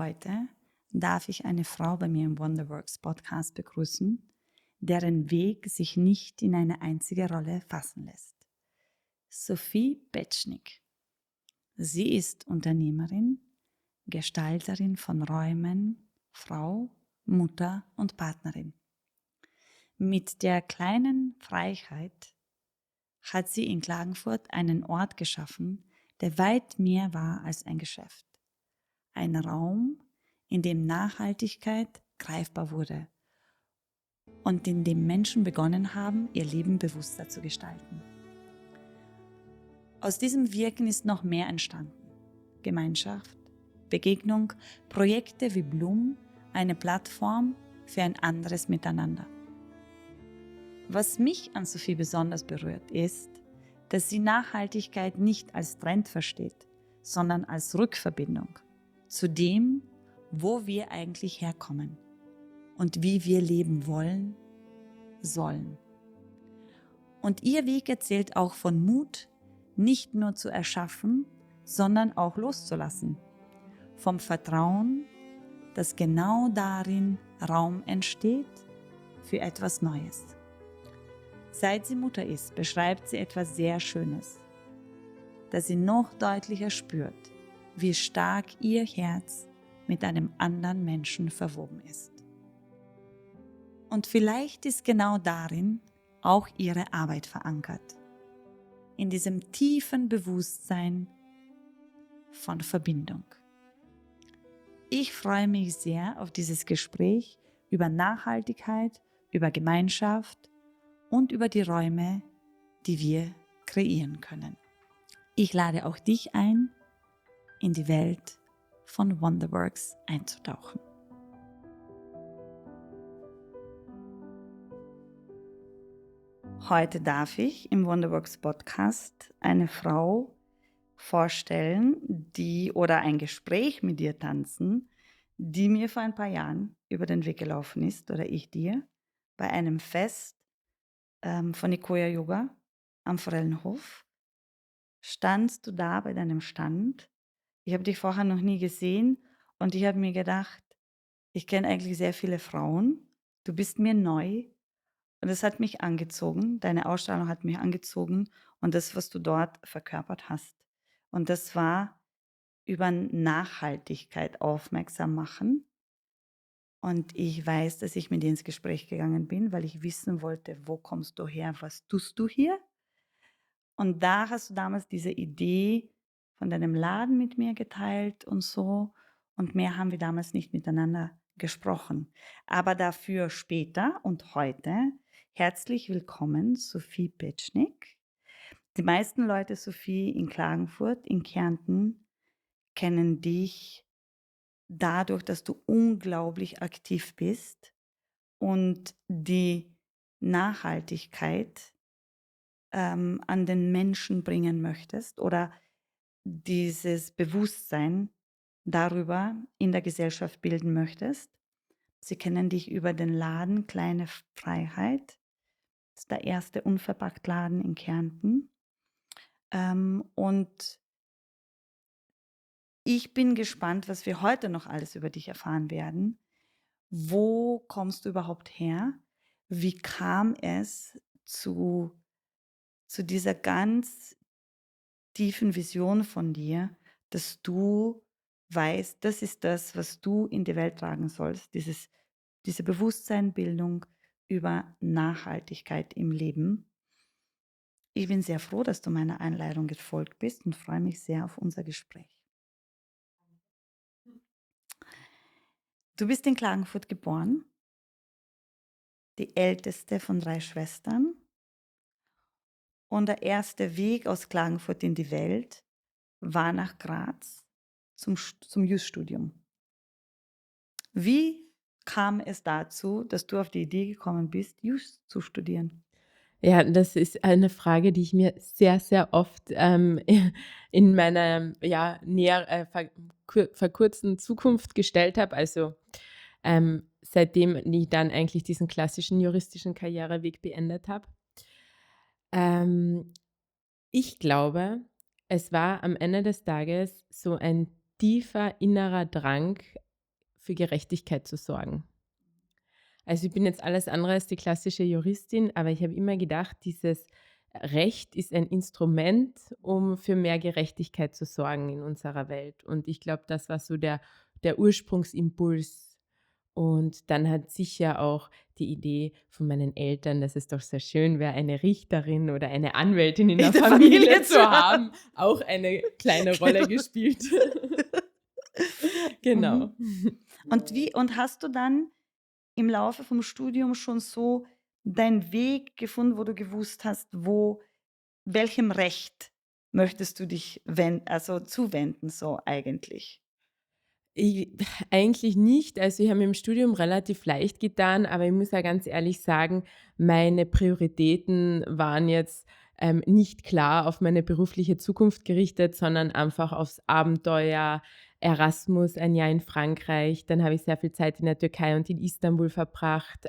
Heute darf ich eine Frau bei mir im Wonderworks Podcast begrüßen, deren Weg sich nicht in eine einzige Rolle fassen lässt. Sophie Petschnik. Sie ist Unternehmerin, Gestalterin von Räumen, Frau, Mutter und Partnerin. Mit der kleinen Freiheit hat sie in Klagenfurt einen Ort geschaffen, der weit mehr war als ein Geschäft. Ein Raum, in dem Nachhaltigkeit greifbar wurde und in dem Menschen begonnen haben, ihr Leben bewusster zu gestalten. Aus diesem Wirken ist noch mehr entstanden. Gemeinschaft, Begegnung, Projekte wie Bloom, eine Plattform für ein anderes Miteinander. Was mich an Sophie besonders berührt, ist, dass sie Nachhaltigkeit nicht als Trend versteht, sondern als Rückverbindung zu dem, wo wir eigentlich herkommen und wie wir leben wollen, sollen. Und ihr Weg erzählt auch von Mut, nicht nur zu erschaffen, sondern auch loszulassen. Vom Vertrauen, dass genau darin Raum entsteht für etwas Neues. Seit sie Mutter ist, beschreibt sie etwas sehr Schönes, dass sie noch deutlicher spürt, wie stark ihr Herz mit einem anderen Menschen verwoben ist. Und vielleicht ist genau darin auch ihre Arbeit verankert, in diesem tiefen Bewusstsein von Verbindung. Ich freue mich sehr auf dieses Gespräch über Nachhaltigkeit, über Gemeinschaft und über die Räume, die wir kreieren können. Ich lade auch dich ein, in die Welt von Wonderworks einzutauchen. Heute darf ich im Wonderworks Podcast eine Frau vorstellen, oder ein Gespräch mit dir tanzen, die mir vor ein paar Jahren über den Weg gelaufen ist, oder ich dir, bei einem Fest von Nikoya Yoga am Forellenhof. Standst du da bei deinem Stand? Ich habe dich vorher noch nie gesehen und ich habe mir gedacht, ich kenne eigentlich sehr viele Frauen, du bist mir neu und es hat mich angezogen, deine Ausstrahlung hat mich angezogen und das, was du dort verkörpert hast. Und das war über Nachhaltigkeit aufmerksam machen. Und ich weiß, dass ich mit dir ins Gespräch gegangen bin, weil ich wissen wollte, wo kommst du her, was tust du hier? Und da hast du damals diese Idee von deinem Laden mit mir geteilt und so. Und mehr haben wir damals nicht miteinander gesprochen. Aber dafür später und heute herzlich willkommen, Sophie Petschnik. Die meisten Leute, Sophie, in Klagenfurt, in Kärnten, kennen dich dadurch, dass du unglaublich aktiv bist und die Nachhaltigkeit an den Menschen bringen möchtest oder dieses Bewusstsein darüber in der Gesellschaft bilden möchtest. Sie kennen dich über den Laden Kleine Freiheit. Das ist der erste Unverpacktladen in Kärnten. Und ich bin gespannt, was wir heute noch alles über dich erfahren werden. Wo kommst du überhaupt her? Wie kam es zu dieser ganz tiefen Vision von dir, dass du weißt, das ist das, was du in die Welt tragen sollst, diese Bewusstseinbildung über Nachhaltigkeit im Leben. Ich bin sehr froh, dass du meiner Einladung gefolgt bist und freue mich sehr auf unser Gespräch. Du bist in Klagenfurt geboren, die älteste von 3 Schwestern, und der erste Weg aus Klagenfurt in die Welt war nach Graz zum Jus-Studium. Wie kam es dazu, dass du auf die Idee gekommen bist, Jus zu studieren? Ja, das ist eine Frage, die ich mir sehr, sehr oft, in meiner, ja, verkürzten Zukunft gestellt habe. Also, seitdem ich dann eigentlich diesen klassischen juristischen Karriereweg beendet habe. Ähm, Ich glaube, es war am Ende des Tages so ein tiefer innerer Drang, für Gerechtigkeit zu sorgen. Also ich bin jetzt alles andere als die klassische Juristin, aber ich habe immer gedacht, dieses Recht ist ein Instrument, um für mehr Gerechtigkeit zu sorgen in unserer Welt. Und ich glaube, das war so der Ursprungsimpuls. Und dann hat sicher auch die Idee von meinen Eltern, dass es doch sehr schön wäre, eine Richterin oder eine Anwältin in der der Familie Familie zu zu haben, auch eine kleine Rolle gespielt. Genau. Und hast du dann im Laufe vom Studium schon so deinen Weg gefunden, wo du gewusst hast, welchem Recht möchtest du dich zuwenden, so eigentlich? I Eigentlich nicht. Also, ich habe mir im Studium relativ leicht getan, aber ich muss ja ganz ehrlich sagen, meine Prioritäten waren jetzt, nicht klar auf meine berufliche Zukunft gerichtet, sondern einfach aufs Abenteuer, Erasmus, ein Jahr in Frankreich. Dann habe ich sehr viel Zeit in der Türkei und in Istanbul verbracht.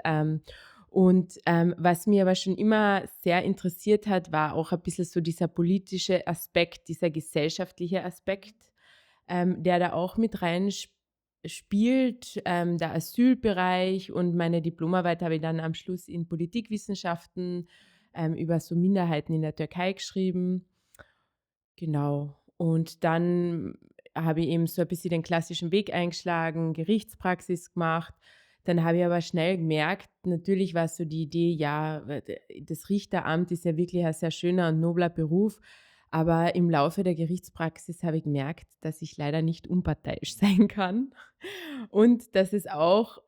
Was mir aber schon immer sehr interessiert hat, war auch ein bisschen so dieser politische Aspekt, dieser gesellschaftliche Aspekt, der da auch mit rein spielt, der Asylbereich, und meine Diplomarbeit habe ich dann am Schluss in Politikwissenschaften über so Minderheiten in der Türkei geschrieben. Genau. Und dann habe ich eben so ein bisschen den klassischen Weg eingeschlagen, Gerichtspraxis gemacht. Dann habe ich aber schnell gemerkt, natürlich war so die Idee, ja, das Richteramt ist ja wirklich ein sehr schöner und nobler Beruf. Aber im Laufe der Gerichtspraxis habe ich gemerkt, dass ich leider nicht unparteiisch sein kann und dass es auch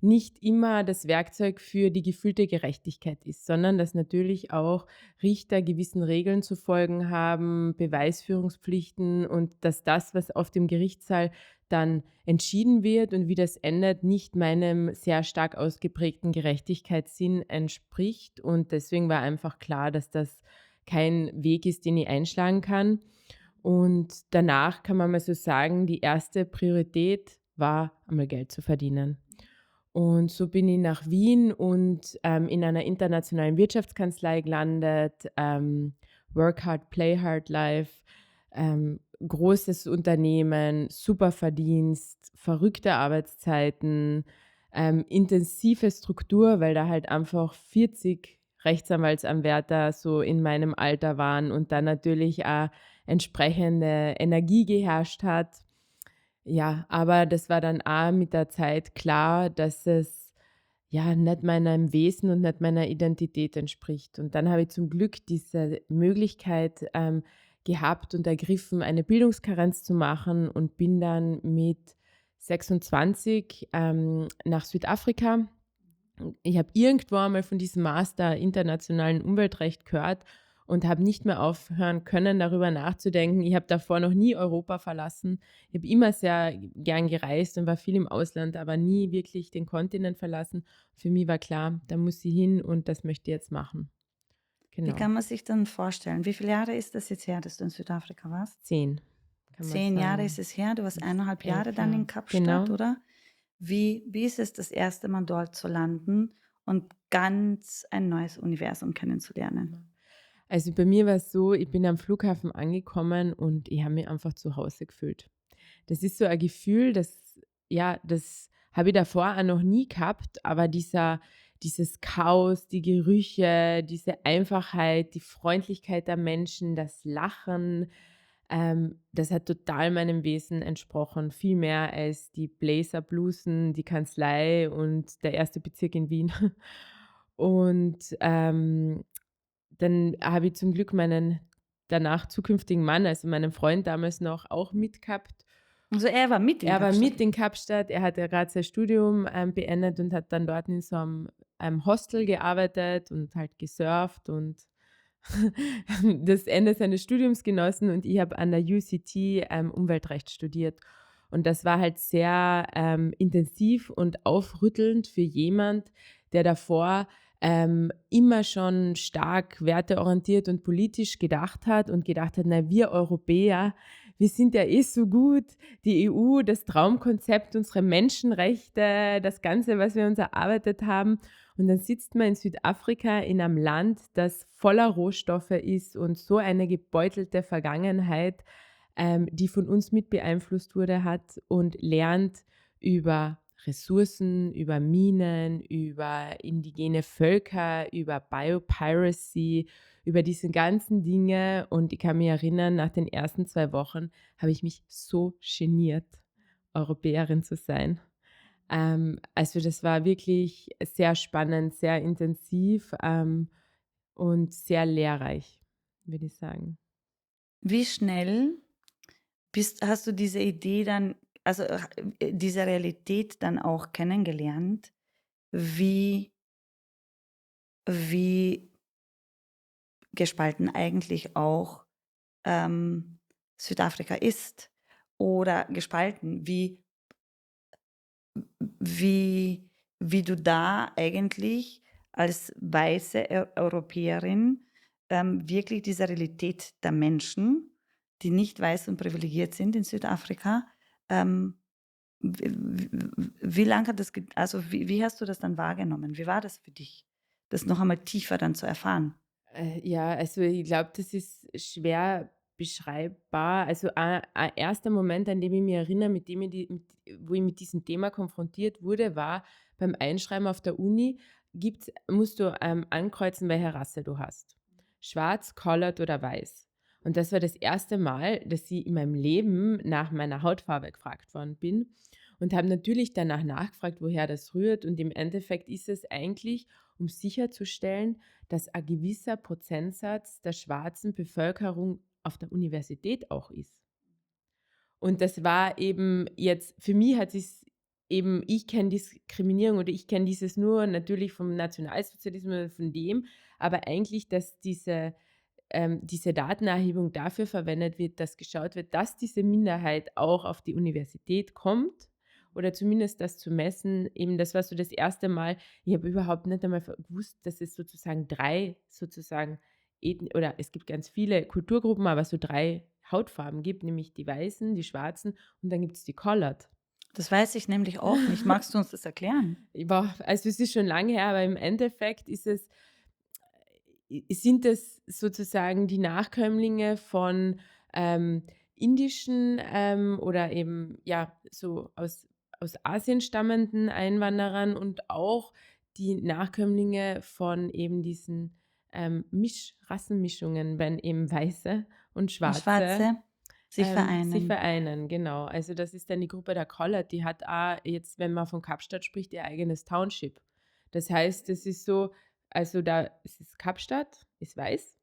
nicht immer das Werkzeug für die gefühlte Gerechtigkeit ist, sondern dass natürlich auch Richter gewissen Regeln zu folgen haben, Beweisführungspflichten, und dass das, was auf dem Gerichtssaal dann entschieden wird und wie das endet, nicht meinem sehr stark ausgeprägten Gerechtigkeitssinn entspricht. Und deswegen war einfach klar, dass das kein Weg ist, den ich einschlagen kann. Und danach kann man mal so sagen, die erste Priorität war, einmal Geld zu verdienen. Und so bin ich nach Wien und in einer internationalen Wirtschaftskanzlei gelandet. Work hard, play hard life. Großes Unternehmen, super Verdienst, verrückte Arbeitszeiten, intensive Struktur, weil da halt einfach 40 Rechtsanwaltsanwärter so in meinem Alter waren und dann natürlich auch entsprechende Energie geherrscht hat. Ja, aber das war dann auch mit der Zeit klar, dass es ja nicht meinem Wesen und nicht meiner Identität entspricht. Und dann habe ich zum Glück diese Möglichkeit gehabt und ergriffen, eine Bildungskarenz zu machen, und bin dann mit 26 nach Südafrika. Ich habe irgendwo einmal von diesem Master internationalen Umweltrecht gehört und habe nicht mehr aufhören können, darüber nachzudenken. Ich habe davor noch nie Europa verlassen. Ich habe immer sehr gern gereist und war viel im Ausland, aber nie wirklich den Kontinent verlassen. Für mich war klar, da muss ich hin und das möchte ich jetzt machen. Wie Genau. kann man sich dann vorstellen? Wie viele Jahre ist das jetzt her, dass du in Südafrika warst? 10, kann man 10 Jahre sagen. ist es her. Du warst Bis 1,5 Jahre 11 dann in Jahre. Kapstadt, Genau. oder? Wie ist es, das erste Mal dort zu landen und ganz ein neues Universum kennenzulernen? Also bei mir war es so, ich bin am Flughafen angekommen und ich habe mich einfach zu Hause gefühlt. Das ist so ein Gefühl, das habe ich davor auch noch nie gehabt, aber dieses Chaos, die Gerüche, diese Einfachheit, die Freundlichkeit der Menschen, das Lachen, das hat total meinem Wesen entsprochen. Viel mehr als die Blazerblusen, die Kanzlei und der erste Bezirk in Wien. Und dann habe ich zum Glück meinen danach zukünftigen Mann, also meinen Freund damals noch, auch mitgehabt. Also er war mit in Er war Kapstadt. mit in Kapstadt, er hat ja gerade sein Studium beendet und hat dann dort in so einem Hostel gearbeitet und halt gesurft und das Ende seines Studiums genossen, und ich habe an der UCT Umweltrecht studiert. Und das war halt sehr intensiv und aufrüttelnd für jemand, der davor immer schon stark werteorientiert und politisch gedacht hat und gedacht hat, na, wir Europäer, wir sind ja eh so gut, die EU, das Traumkonzept, unsere Menschenrechte, das Ganze, was wir uns erarbeitet haben. Und dann sitzt man in Südafrika in einem Land, das voller Rohstoffe ist und so eine gebeutelte Vergangenheit, die von uns mit beeinflusst wurde, hat, und lernt über Ressourcen, über Minen, über indigene Völker, über Biopiracy, über diese ganzen Dinge. Und ich kann mich erinnern, nach den ersten 2 Wochen habe ich mich so geniert, Europäerin zu sein. Also das war wirklich sehr spannend, sehr intensiv, und sehr lehrreich, würde ich sagen. Wie schnell hast du diese Idee dann, also diese Realität dann auch kennengelernt, wie, wie gespalten eigentlich auch Südafrika ist? Oder gespalten, wie, wie du da eigentlich als weiße Europäerin wirklich diese Realität der Menschen, die nicht weiß und privilegiert sind in Südafrika, ähm, wie lange hat das, also wie hast du das dann wahrgenommen? Wie war das für dich, das noch einmal tiefer dann zu erfahren? Ja, also ich glaube, das ist schwer beschreibbar. Also ein erster Moment, an dem ich mich erinnere, wo ich mit diesem Thema konfrontiert wurde, war beim Einschreiben auf der Uni, musst du ankreuzen, welche Rasse du hast. Schwarz, colored oder weiß. Und das war das erste Mal, dass ich in meinem Leben nach meiner Hautfarbe gefragt worden bin und habe natürlich danach nachgefragt, woher das rührt. Und im Endeffekt ist es eigentlich, um sicherzustellen, dass ein gewisser Prozentsatz der schwarzen Bevölkerung auf der Universität auch ist. Und das war eben jetzt, für mich hat es eben, ich kenne Diskriminierung oder ich kenne dieses nur natürlich vom Nationalsozialismus oder von dem, aber eigentlich, dass diese Datenerhebung dafür verwendet wird, dass geschaut wird, dass diese Minderheit auch auf die Universität kommt oder zumindest das zu messen. Eben das war so das erste Mal, ich habe überhaupt nicht einmal gewusst, dass es sozusagen 3 sozusagen oder es gibt ganz viele Kulturgruppen, aber so 3 Hautfarben gibt, nämlich die Weißen, die Schwarzen und dann gibt es die Colored. Das weiß ich nämlich auch nicht. Magst du uns das erklären? Also es ist schon lange her, aber im Endeffekt sind es sozusagen die Nachkömmlinge von indischen oder eben ja so aus Asien stammenden Einwanderern und auch die Nachkömmlinge von eben diesen Rassenmischungen, wenn eben Weiße und Und Schwarze Schwarze sich sich vereinen. vereinen, genau. Also das ist dann die Gruppe der Coloured, die hat auch jetzt, wenn man von Kapstadt spricht, ihr eigenes Township. Das heißt, es ist so, also da es ist Kapstadt, ist weiß.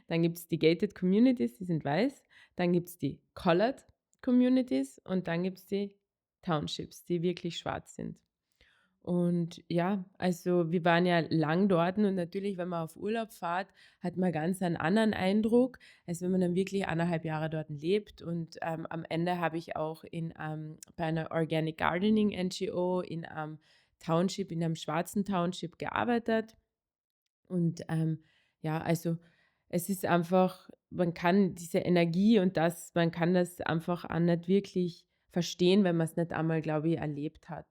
Dann gibt es die Gated Communities, die sind weiß. Dann gibt es die Coloured Communities und dann gibt es die Townships, die wirklich schwarz sind. Und ja, also wir waren ja lang dort und natürlich, wenn man auf Urlaub fährt, hat man ganz einen anderen Eindruck, als wenn man dann wirklich 1,5 Jahre dort lebt. Und am Ende habe ich auch bei einer Organic Gardening NGO in einem Township, in einem schwarzen Township gearbeitet. Und ja, also es ist einfach, man kann diese Energie und man kann das einfach auch nicht wirklich verstehen, wenn man es nicht einmal, glaube ich, erlebt hat.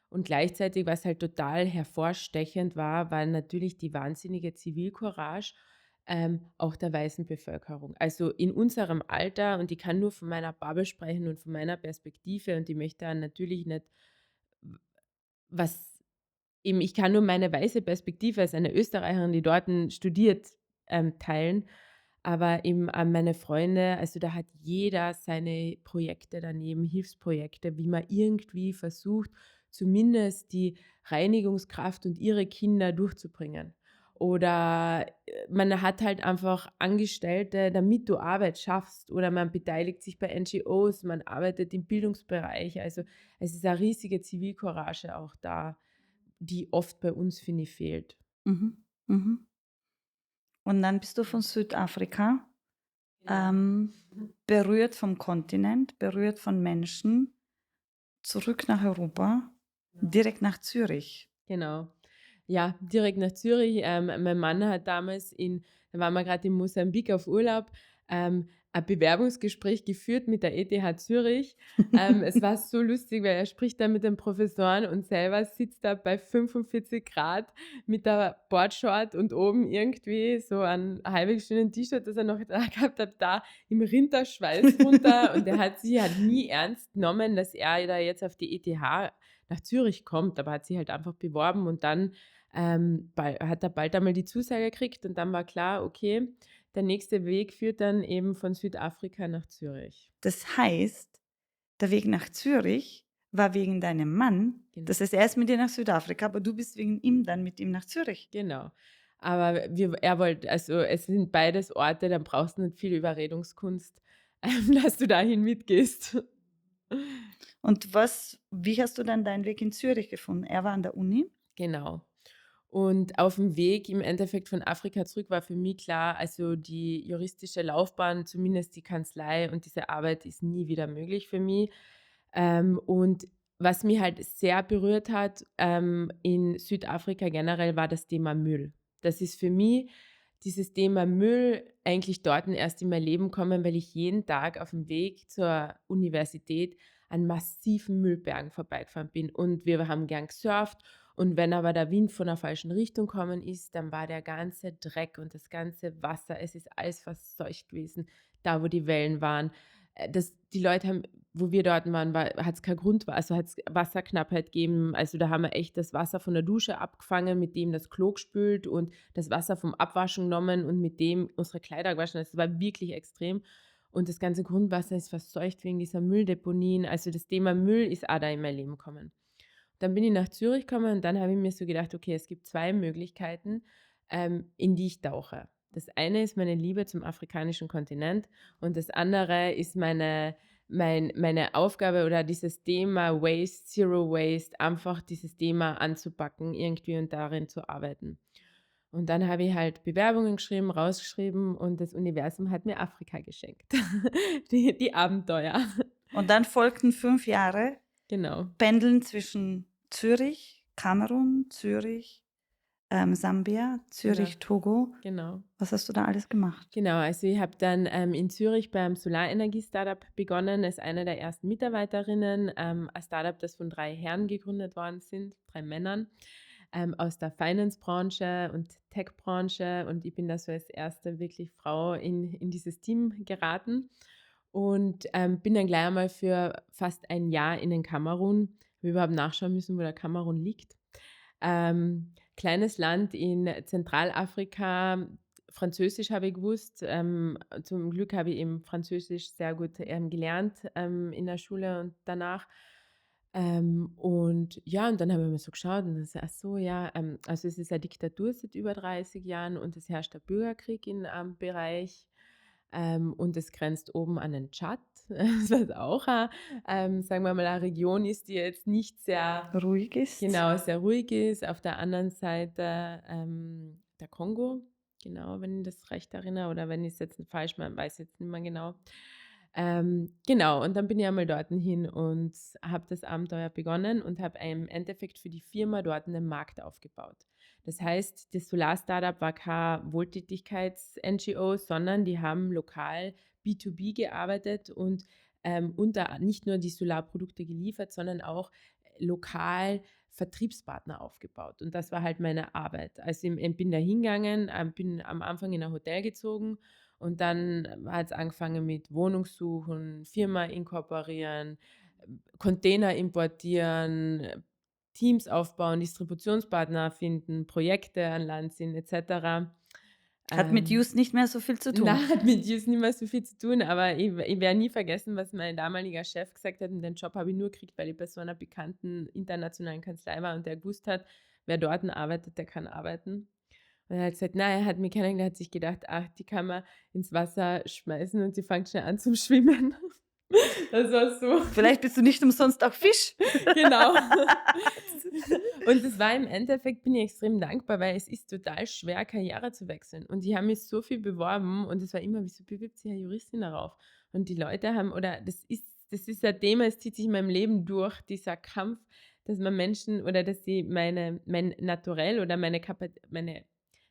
Und gleichzeitig, was halt total hervorstechend war, war natürlich die wahnsinnige Zivilcourage auch der weißen Bevölkerung. Also in unserem Alter, und ich kann nur von meiner Bubble sprechen und von meiner Perspektive, und ich möchte dann natürlich nicht was eben, ich kann nur meine weiße Perspektive als eine Österreicherin, die dort studiert, teilen. Aber eben an meine Freunde, also da hat jeder seine Projekte daneben, Hilfsprojekte, wie man irgendwie versucht, zumindest die Reinigungskraft und ihre Kinder durchzubringen. Oder man hat halt einfach Angestellte, damit du Arbeit schaffst. Oder man beteiligt sich bei NGOs, man arbeitet im Bildungsbereich. Also es ist eine riesige Zivilcourage auch da, die oft bei uns, finde ich, fehlt. Mhm. Mhm. Und dann bist du von Südafrika, berührt vom Kontinent, berührt von Menschen, zurück nach Europa, direkt nach Zürich. Genau. Ja, direkt nach Zürich. Mein Mann hat damals da waren wir gerade in Mosambik auf Urlaub, ein Bewerbungsgespräch geführt mit der ETH Zürich. Es war so lustig, weil er spricht da mit den Professoren und selber sitzt da bei 45 Grad mit der Boardshort und oben irgendwie so ein halbwegs schönen T-Shirt, das er noch da gehabt hat, da im Rinderschweiß runter. Und er hat sich halt nie ernst genommen, dass er da jetzt auf die ETH nach Zürich kommt, aber hat sich halt einfach beworben und dann hat er bald einmal die Zusage gekriegt und dann war klar, okay, der nächste Weg führt dann eben von Südafrika nach Zürich. Das heißt, der Weg nach Zürich war wegen deinem Mann. Genau. Das heißt, er ist mit dir nach Südafrika, aber du bist wegen ihm dann mit ihm nach Zürich. Genau. Aber er wollte, also es sind beides Orte, dann brauchst du nicht viel Überredungskunst, dass du dahin mitgehst. Und wie hast du dann deinen Weg in Zürich gefunden? Er war an der Uni. Genau. Und auf dem Weg im Endeffekt von Afrika zurück war für mich klar, also die juristische Laufbahn, zumindest die Kanzlei und diese Arbeit ist nie wieder möglich für mich. Und was mich halt sehr berührt hat in Südafrika generell, war das Thema Müll. Das ist für mich dieses Thema Müll eigentlich dort erst in mein Leben kommen, weil ich jeden Tag auf dem Weg zur Universität an massiven Müllbergen vorbeigefahren bin. Und wir haben gern gesurft. Und wenn aber der Wind von der falschen Richtung gekommen ist, dann war der ganze Dreck und das ganze Wasser, es ist alles verseucht gewesen, da wo die Wellen waren. Die Leute haben, wo wir dort waren, hat es kein Grundwasser, also hat es Wasserknappheit gegeben. Also da haben wir echt das Wasser von der Dusche abgefangen, mit dem das Klo gespült und das Wasser vom Abwaschen genommen und mit dem unsere Kleider gewaschen. Das war wirklich extrem. Und das ganze Grundwasser ist verseucht wegen dieser Mülldeponien. Also das Thema Müll ist auch da in mein Leben gekommen. Dann bin ich nach Zürich gekommen und dann habe ich mir so gedacht, okay, es gibt zwei Möglichkeiten, in die ich tauche. Das eine ist meine Liebe zum afrikanischen Kontinent und das andere ist meine Aufgabe oder dieses Thema Waste, Zero Waste, einfach dieses Thema anzupacken irgendwie und darin zu arbeiten. Und dann habe ich halt Bewerbungen geschrieben, rausgeschrieben und das Universum hat mir Afrika geschenkt. Die Abenteuer. Und dann folgten 5 Jahre Genau. Pendeln zwischen Zürich, Kamerun, Zürich, Sambia, Zürich, Togo. Genau. Was hast du da alles gemacht? Genau, also ich habe dann in Zürich beim Solarenergie-Startup begonnen, als eine der ersten Mitarbeiterinnen. Ein Startup, das von 3 Herren gegründet worden sind, 3 Männern aus der Finance-Branche und Tech-Branche. Und ich bin da so als erste wirklich Frau in dieses Team geraten und bin dann gleich einmal für fast ein Jahr in den Kamerun. Wir überhaupt nachschauen müssen, wo der Kamerun liegt. Kleines Land in Zentralafrika. Französisch habe ich gewusst. Zum Glück habe ich eben Französisch sehr gut gelernt in der Schule und danach. Und ja, und dann haben wir mal so geschaut und dann so, ach so, ja, also es ist eine Diktatur seit über 30 Jahren und es herrscht der Bürgerkrieg in einem Bereich und es grenzt oben an den Tschad, was auch, sagen wir mal, eine Region ist, die jetzt nicht sehr Ruhig ist. Genau, sehr ruhig ist. Auf der anderen Seite der Kongo, genau, wenn ich das recht erinnere oder wenn ich es jetzt falsch meine, weiß jetzt nicht mehr genau. Genau, und dann bin ich einmal dort hin und habe das Abenteuer begonnen und habe im Endeffekt für die Firma dort einen Markt aufgebaut. Das heißt, das Solar-Startup war kein Wohltätigkeits-NGO, sondern die haben lokal B2B gearbeitet und nicht nur die Solarprodukte geliefert, sondern auch lokal Vertriebspartner aufgebaut. Und das war halt meine Arbeit. Also ich bin da hingegangen, bin am Anfang in ein Hotel gezogen und dann hat es angefangen mit Wohnungssuchen, Firma inkorporieren, Container importieren, Teams aufbauen, Distributionspartner finden, Projekte an Land ziehen etc. Hat mit Use nicht mehr so viel zu tun. Nein, hat mit Use nicht mehr so viel zu tun, aber ich werde nie vergessen, was mein damaliger Chef gesagt hat. Und den Job habe ich nur gekriegt, weil ich bei so einer bekannten internationalen Kanzlei war und der gewusst hat, wer dort arbeitet, der kann arbeiten. Und er hat gesagt, nein, er hat mich kennengelernt, er hat sich gedacht, ach, die kann man ins Wasser schmeißen und die fängt schnell an zum Schwimmen. Das war so. Vielleicht bist du nicht umsonst auch Fisch. Genau. Und es war im Endeffekt, bin ich extrem dankbar, weil es ist total schwer, Karriere zu wechseln. Und ich habe mich so viel beworben und es war immer, wieso bewirbt sich eine Juristin darauf? Und die Leute haben, oder das ist ein Thema, es zieht sich in meinem Leben durch, dieser Kampf, dass man Menschen oder dass sie mein Naturell oder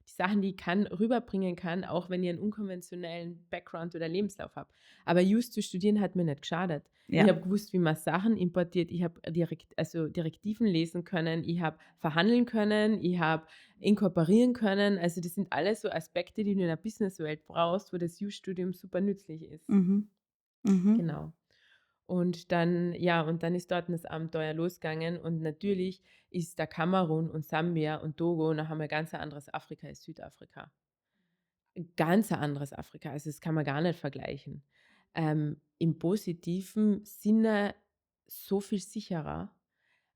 die Sachen, die ich kann, rüberbringen kann, auch wenn ich einen unkonventionellen Background oder Lebenslauf habe. Aber Just zu studieren hat mir nicht geschadet. Ich Ja. habe gewusst, wie man Sachen importiert. Ich habe Direktiven lesen können. Ich habe verhandeln können. Ich habe inkorporieren können. Also das sind alles so Aspekte, die du in der Businesswelt brauchst, wo das Just-Studium super nützlich ist. Mhm. Mhm. Genau. Und dann ist dort das Abenteuer losgegangen und natürlich ist da Kamerun und Sambia und Togo noch einmal ganz ein anderes Afrika als Südafrika. Ganz ein anderes Afrika, also das kann man gar nicht vergleichen. Im positiven Sinne so viel sicherer.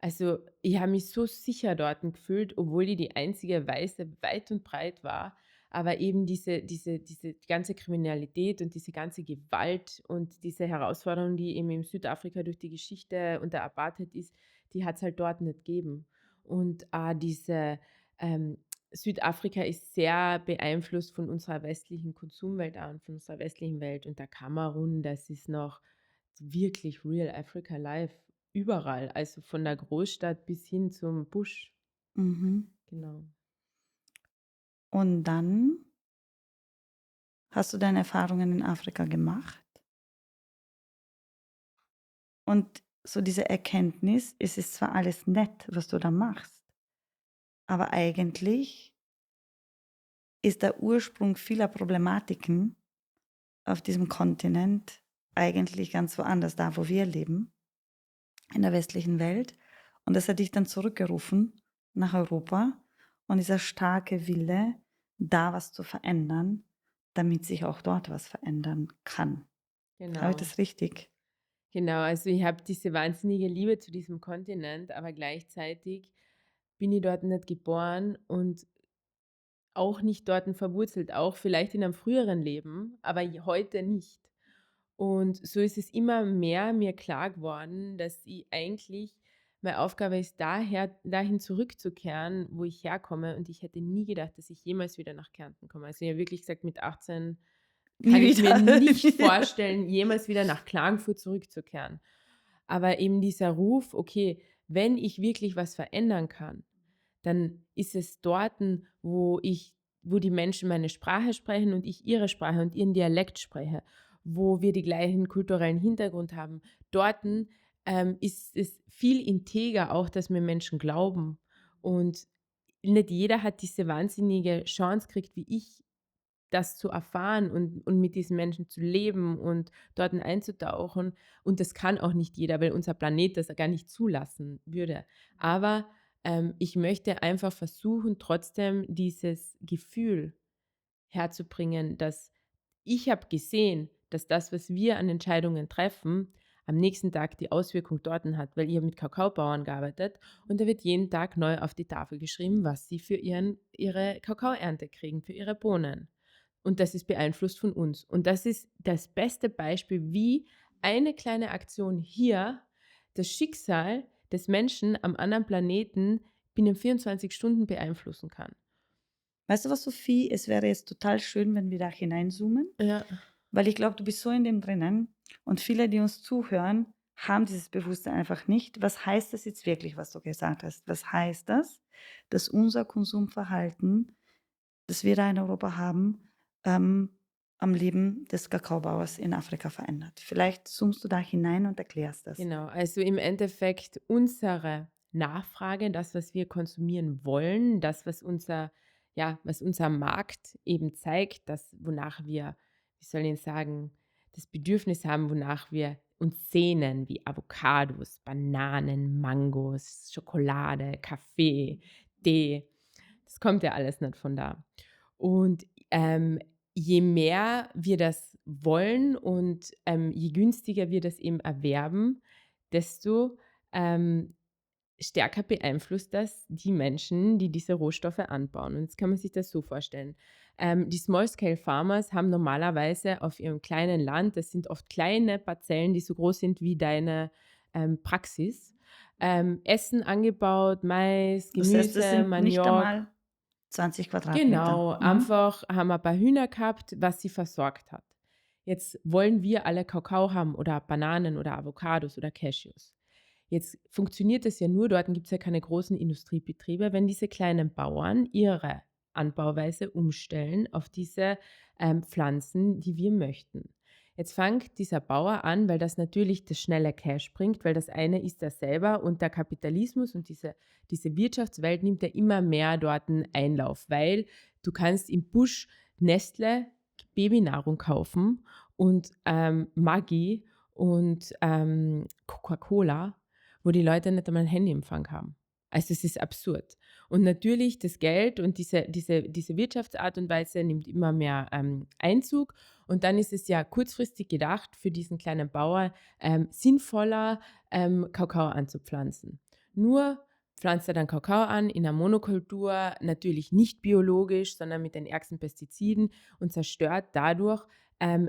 Also, ich habe mich so sicher dort gefühlt, obwohl ich die einzige Weiße weit und breit war. Aber eben diese ganze Kriminalität und diese ganze Gewalt und diese Herausforderung, die eben in Südafrika durch die Geschichte und der Apartheid ist, die hat es halt dort nicht gegeben. Und ähm, Südafrika ist sehr beeinflusst von unserer westlichen Konsumwelt auch und von unserer westlichen Welt. Und der Kamerun, das ist noch wirklich Real Africa Life überall, also von der Großstadt bis hin zum Busch. Mhm. Genau. Und dann hast du deine Erfahrungen in Afrika gemacht. Und so diese Erkenntnis, es ist zwar alles nett, was du da machst, aber eigentlich ist der Ursprung vieler Problematiken auf diesem Kontinent eigentlich ganz woanders, da wo wir leben, in der westlichen Welt. Und das hat dich dann zurückgerufen nach Europa und dieser starke Wille, da was zu verändern, damit sich auch dort was verändern kann. Habe ich Genau. das richtig? Genau, also ich habe diese wahnsinnige Liebe zu diesem Kontinent, aber gleichzeitig bin ich dort nicht geboren und auch nicht dort verwurzelt, auch vielleicht in einem früheren Leben, aber heute nicht. Und so ist es immer mehr mir klar geworden, dass ich eigentlich meine Aufgabe ist, dahin zurückzukehren, wo ich herkomme. Und ich hätte nie gedacht, dass ich jemals wieder nach Kärnten komme. Also ich habe wirklich gesagt, mit 18 Nie kann ich mir wieder. nicht vorstellen, jemals wieder nach Klagenfurt zurückzukehren. Aber eben dieser Ruf, okay, wenn ich wirklich was verändern kann, dann ist es dort, wo die Menschen meine Sprache sprechen und ich ihre Sprache und ihren Dialekt spreche, wo wir die gleichen kulturellen Hintergrund haben. Dort ist es viel integer auch, dass mir Menschen glauben. Und nicht jeder hat diese wahnsinnige Chance gekriegt, wie ich, das zu erfahren und mit diesen Menschen zu leben und dort einzutauchen. Und das kann auch nicht jeder, weil unser Planet das gar nicht zulassen würde. Aber ich möchte einfach versuchen, trotzdem dieses Gefühl herzubringen, dass ich habe gesehen, dass das, was wir an Entscheidungen treffen, am nächsten Tag die Auswirkung dort hat, weil ich habe mit Kakaobauern gearbeitet und da wird jeden Tag neu auf die Tafel geschrieben, was sie für ihre Kakaoernte kriegen, für ihre Bohnen. Und das ist beeinflusst von uns. Und das ist das beste Beispiel, wie eine kleine Aktion hier das Schicksal des Menschen am anderen Planeten binnen 24 Stunden beeinflussen kann. Weißt du was, Sophie? Es wäre jetzt total schön, wenn wir da hineinzoomen, Ja. weil ich glaube, du bist so in dem drinnen und viele, die uns zuhören, haben dieses Bewusstsein einfach nicht. Was heißt das jetzt wirklich, was du gesagt hast? Was heißt das, dass unser Konsumverhalten, das wir da in Europa haben, am Leben des Kakaobauers in Afrika verändert? Vielleicht zoomst du da hinein und erklärst das. Genau, also im Endeffekt unsere Nachfrage, das, was wir konsumieren wollen, das, was unser Markt eben zeigt, das, wonach wir, wie soll ich sagen, das Bedürfnis haben, wonach wir uns sehnen, wie Avocados, Bananen, Mangos, Schokolade, Kaffee, Tee. Das kommt ja alles nicht von da. Und je mehr wir das wollen und je günstiger wir das eben erwerben, desto stärker beeinflusst das die Menschen, die diese Rohstoffe anbauen. Und jetzt kann man sich das so vorstellen. Die Small-Scale-Farmers haben normalerweise auf ihrem kleinen Land, das sind oft kleine Parzellen, die so groß sind wie deine Praxis, Essen angebaut, Mais, Das heißt, das Gemüse, sind nicht Maniok. einmal 20 Quadratmeter. Genau, einfach haben ein paar Hühner gehabt, was sie versorgt hat. Jetzt wollen wir alle Kakao haben oder Bananen oder Avocados oder Cashews. Jetzt funktioniert es ja nur, dort gibt es ja keine großen Industriebetriebe, wenn diese kleinen Bauern ihre Anbauweise umstellen auf diese Pflanzen, die wir möchten. Jetzt fängt dieser Bauer an, weil das natürlich das schnelle Cash bringt, weil das eine ist er selber und der Kapitalismus und diese Wirtschaftswelt nimmt ja immer mehr dort einen Einlauf, weil du kannst im Busch Nestle Babynahrung kaufen und Maggi und Coca-Cola, wo die Leute nicht einmal einen Handyempfang haben. Also es ist absurd. Und natürlich das Geld und diese Wirtschaftsart und Weise nimmt immer mehr Einzug. Und dann ist es ja kurzfristig gedacht, für diesen kleinen Bauer sinnvoller, Kakao anzupflanzen. Nur pflanzt er dann Kakao an in einer Monokultur, natürlich nicht biologisch, sondern mit den ärgsten Pestiziden und zerstört dadurch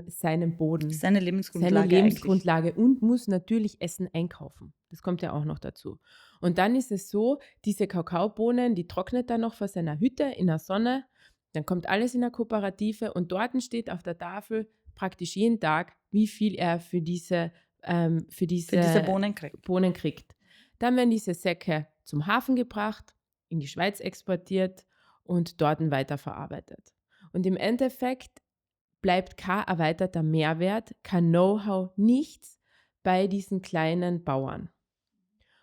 seinen Boden, Seine seine Lebensgrundlage eigentlich. Lebensgrundlage und muss natürlich Essen einkaufen. Das kommt ja auch noch dazu. Und dann ist es so, diese Kakaobohnen, die trocknet er noch vor seiner Hütte in der Sonne, dann kommt alles in der Kooperative und dort steht auf der Tafel praktisch jeden Tag, wie viel er für diese Für diese Bohnen kriegt. Bohnen kriegt. Dann werden diese Säcke zum Hafen gebracht, in die Schweiz exportiert und dort weiterverarbeitet. Und im Endeffekt bleibt kein erweiterter Mehrwert, kein Know-how, nichts bei diesen kleinen Bauern.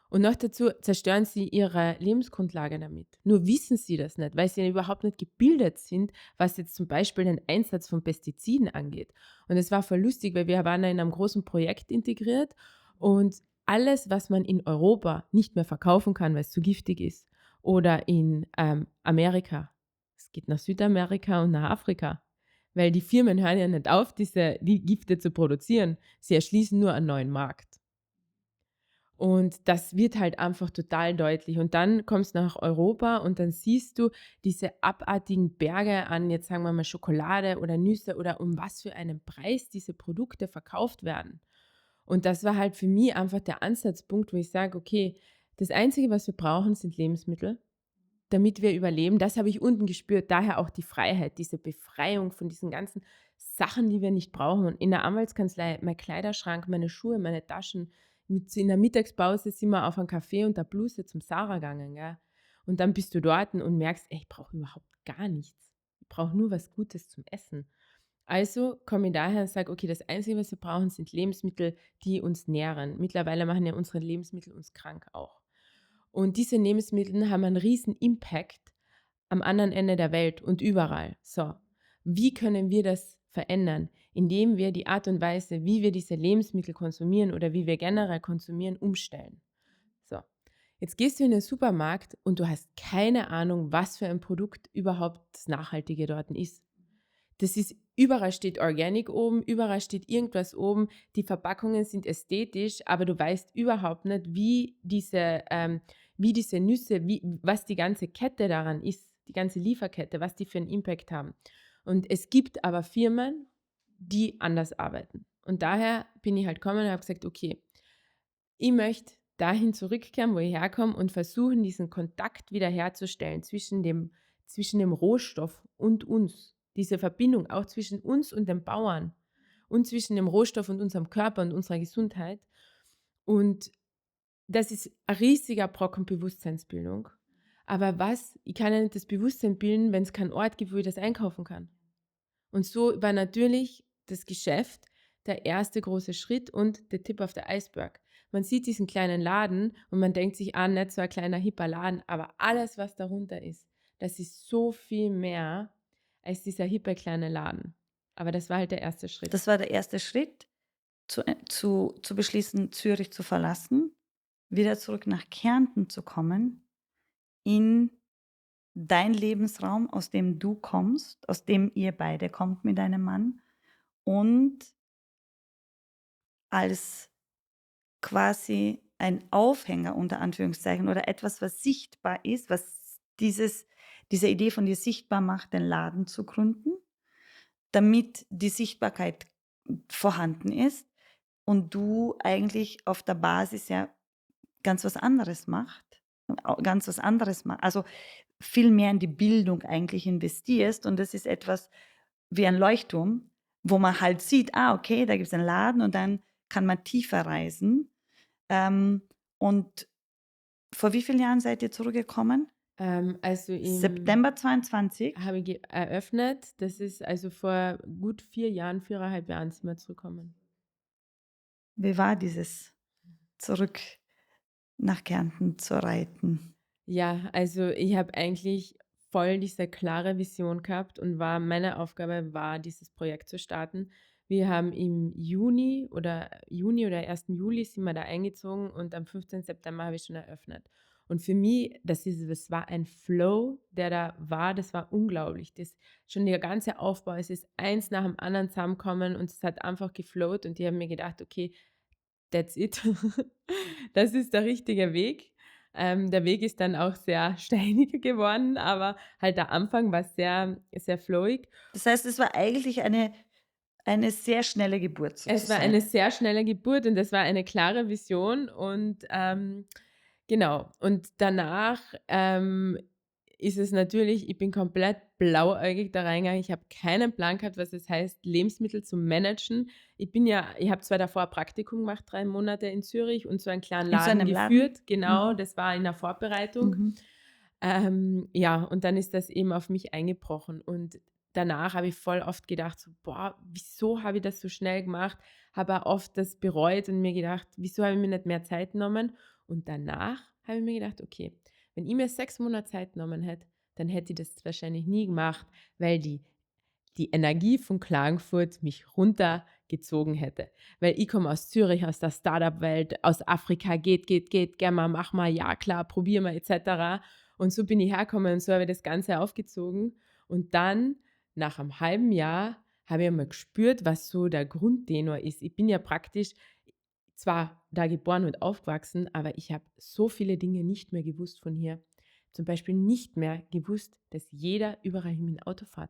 Und noch dazu zerstören sie ihre Lebensgrundlage damit. Nur wissen sie das nicht, weil sie überhaupt nicht gebildet sind, was jetzt zum Beispiel den Einsatz von Pestiziden angeht. Und es war voll lustig, weil wir waren in einem großen Projekt integriert und alles, was man in Europa nicht mehr verkaufen kann, weil es zu giftig ist, oder in Amerika, es geht nach Südamerika und nach Afrika, weil die Firmen hören ja nicht auf, die Gifte zu produzieren. Sie erschließen nur einen neuen Markt. Und das wird halt einfach total deutlich. Und dann kommst du nach Europa und dann siehst du diese abartigen Berge an, jetzt sagen wir mal Schokolade oder Nüsse oder um was für einen Preis diese Produkte verkauft werden. Und das war halt für mich einfach der Ansatzpunkt, wo ich sage, okay, das Einzige, was wir brauchen, sind Lebensmittel, damit wir überleben. Das habe ich unten gespürt. Daher auch die Freiheit, diese Befreiung von diesen ganzen Sachen, die wir nicht brauchen. Und in der Anwaltskanzlei, mein Kleiderschrank, meine Schuhe, meine Taschen. In der Mittagspause sind wir auf einen Café und der Bluse zum Sarah gegangen. Gell? Und dann bist du dort und merkst, ey, ich brauche überhaupt gar nichts. Ich brauche nur was Gutes zum Essen. Also komme ich daher und sage, okay, das Einzige, was wir brauchen, sind Lebensmittel, die uns nähren. Mittlerweile machen ja unsere Lebensmittel uns krank auch. Und diese Lebensmittel haben einen riesen Impact am anderen Ende der Welt und überall. So, wie können wir das verändern? Indem wir die Art und Weise, wie wir diese Lebensmittel konsumieren oder wie wir generell konsumieren, umstellen. So, jetzt gehst du in den Supermarkt und du hast keine Ahnung, was für ein Produkt überhaupt das Nachhaltige dort ist. Das ist, überall steht Organic oben, überall steht irgendwas oben, die Verpackungen sind ästhetisch, aber du weißt überhaupt nicht, wie diese Nüsse, was die ganze Kette daran ist, die ganze Lieferkette, was die für einen Impact haben. Und es gibt aber Firmen, die anders arbeiten. Und daher bin ich halt gekommen und habe gesagt, okay, ich möchte dahin zurückkehren, wo ich herkomme und versuchen, diesen Kontakt wiederherzustellen zwischen dem Rohstoff und uns. Diese Verbindung auch zwischen uns und den Bauern und zwischen dem Rohstoff und unserem Körper und unserer Gesundheit. Und das ist ein riesiger Brocken Bewusstseinsbildung. Aber ich kann ja nicht das Bewusstsein bilden, wenn es keinen Ort gibt, wo ich das einkaufen kann. Und so war natürlich das Geschäft der erste große Schritt und der Tip auf der Eisberg. Man sieht diesen kleinen Laden und man denkt sich, nicht so ein kleiner hipper Laden, aber alles, was darunter ist, das ist so viel mehr als dieser hippe kleine Laden. Aber das war halt der erste Schritt. Das war der erste Schritt, zu beschließen, Zürich zu verlassen, wieder zurück nach Kärnten zu kommen, in dein Lebensraum, aus dem du kommst, aus dem ihr beide kommt mit deinem Mann und als quasi ein Aufhänger unter Anführungszeichen oder etwas, was sichtbar ist, was diese Idee von dir sichtbar macht, den Laden zu gründen, damit die Sichtbarkeit vorhanden ist und du eigentlich auf der Basis ja ganz was anderes also viel mehr in die Bildung eigentlich investierst und das ist etwas wie ein Leuchtturm, wo man halt sieht, okay, da gibt es einen Laden und dann kann man tiefer reisen. Und vor wie vielen Jahren seid ihr zurückgekommen? Also im September 22? habe ich eröffnet. Das ist also vor gut 4 Jahren, 4,5 Jahren sind wir zurückgekommen. Wie war dieses zurück nach Kärnten zu reiten? Ja, also ich habe eigentlich voll diese klare Vision gehabt und meine Aufgabe war, dieses Projekt zu starten. Wir haben im Juni oder 1. Juli sind wir da eingezogen und am 15. September habe ich schon eröffnet. Und für mich, das war ein Flow, der da war, das war unglaublich. Schon der ganze Aufbau, es ist eins nach dem anderen zusammengekommen und es hat einfach geflowt und ich habe mir gedacht, okay, that's it. Das ist der richtige Weg. Der Weg ist dann auch sehr steiniger geworden, aber halt der Anfang war sehr, sehr flowig. Das heißt, es war eigentlich eine sehr schnelle Geburt Es war eine sozusagen. sehr schnelle Geburt und es war eine klare Vision und genau. Und danach ist es natürlich, ich bin komplett blauäugig da reingegangen. Ich habe keinen Plan gehabt, was es heißt, Lebensmittel zu managen. Ich habe zwar davor ein Praktikum gemacht, 3 Monate in Zürich und so einen kleinen In so Laden einem Laden? geführt. Genau, Mhm, das war in der Vorbereitung. mhm. Ja, und dann ist das eben auf mich eingebrochen. Und danach habe ich voll oft gedacht, so, boah, wieso habe ich das so schnell gemacht? Habe auch oft das bereut und mir gedacht, wieso habe ich mir nicht mehr Zeit genommen? Und danach habe ich mir gedacht, okay, wenn ich mir 6 Monate Zeit genommen hätte, dann hätte ich das wahrscheinlich nie gemacht, weil die Energie von Klagenfurt mich runtergezogen hätte. Weil ich komme aus Zürich, aus der Startup-Welt, aus Afrika, geht, gern mal, mach mal, ja klar, probier mal, etc. Und so bin ich hergekommen und so habe ich das Ganze aufgezogen. Und dann, nach einem halben Jahr, habe ich einmal gespürt, was so der Grundtenor ist. Ich bin ja praktisch zwar da geboren und aufgewachsen, aber ich habe so viele Dinge nicht mehr gewusst von hier. Zum Beispiel nicht mehr gewusst, dass jeder überall hin mit dem Auto fährt.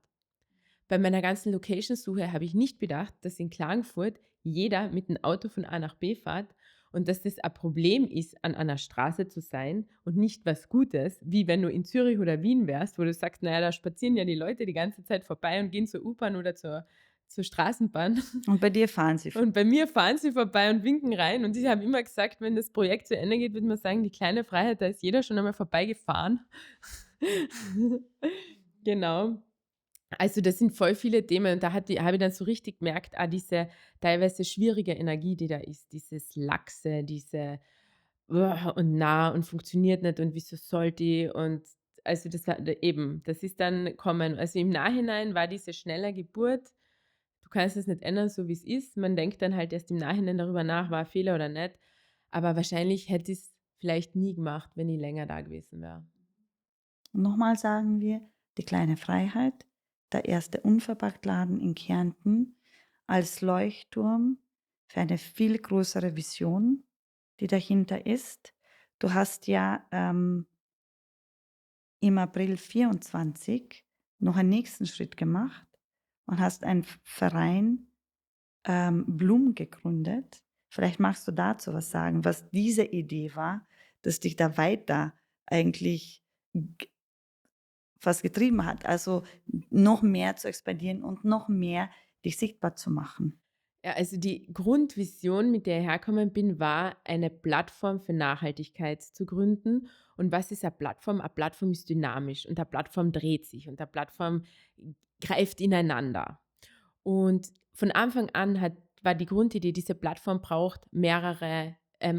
Bei meiner ganzen Location-Suche habe ich nicht bedacht, dass in Klagenfurt jeder mit dem Auto von A nach B fährt und dass das ein Problem ist, an einer Straße zu sein und nicht was Gutes, wie wenn du in Zürich oder Wien wärst, wo du sagst, naja, da spazieren ja die Leute die ganze Zeit vorbei und gehen zur U-Bahn oder zur Straßenbahn. Und bei dir fahren sie Und bei mir fahren sie vorbei und winken rein. Und ich habe immer gesagt, wenn das Projekt zu Ende geht, würde man sagen, die kleine Freiheit, da ist jeder schon einmal vorbeigefahren. Genau. Also das sind voll viele Themen und da habe ich dann so richtig gemerkt, diese teilweise schwierige Energie, die da ist, dieses Laxe, diese und nah und funktioniert nicht und wieso sollte ich und also das war eben, das ist dann kommen. Also im Nachhinein war diese schnelle Geburt, du kannst es nicht ändern, so wie es ist. Man denkt dann halt erst im Nachhinein darüber nach, war ein Fehler oder nicht. Aber wahrscheinlich hätte ich es vielleicht nie gemacht, wenn ich länger da gewesen wäre. Und nochmal sagen wir, die kleine Freiheit, der erste Unverpacktladen in Kärnten als Leuchtturm für eine viel größere Vision, die dahinter ist. Du hast ja im April 24 noch einen nächsten Schritt gemacht und hast einen Verein Blum gegründet. Vielleicht magst du dazu was sagen, was diese Idee war, dass dich da weiter eigentlich was getrieben hat. Also noch mehr zu expandieren und noch mehr dich sichtbar zu machen. Ja, also die Grundvision, mit der ich hergekommen bin, war, eine Plattform für Nachhaltigkeit zu gründen. Und was ist eine Plattform? Eine Plattform ist dynamisch und eine Plattform dreht sich und eine Plattform greift ineinander. Und von Anfang an war die Grundidee, diese Plattform braucht mehrere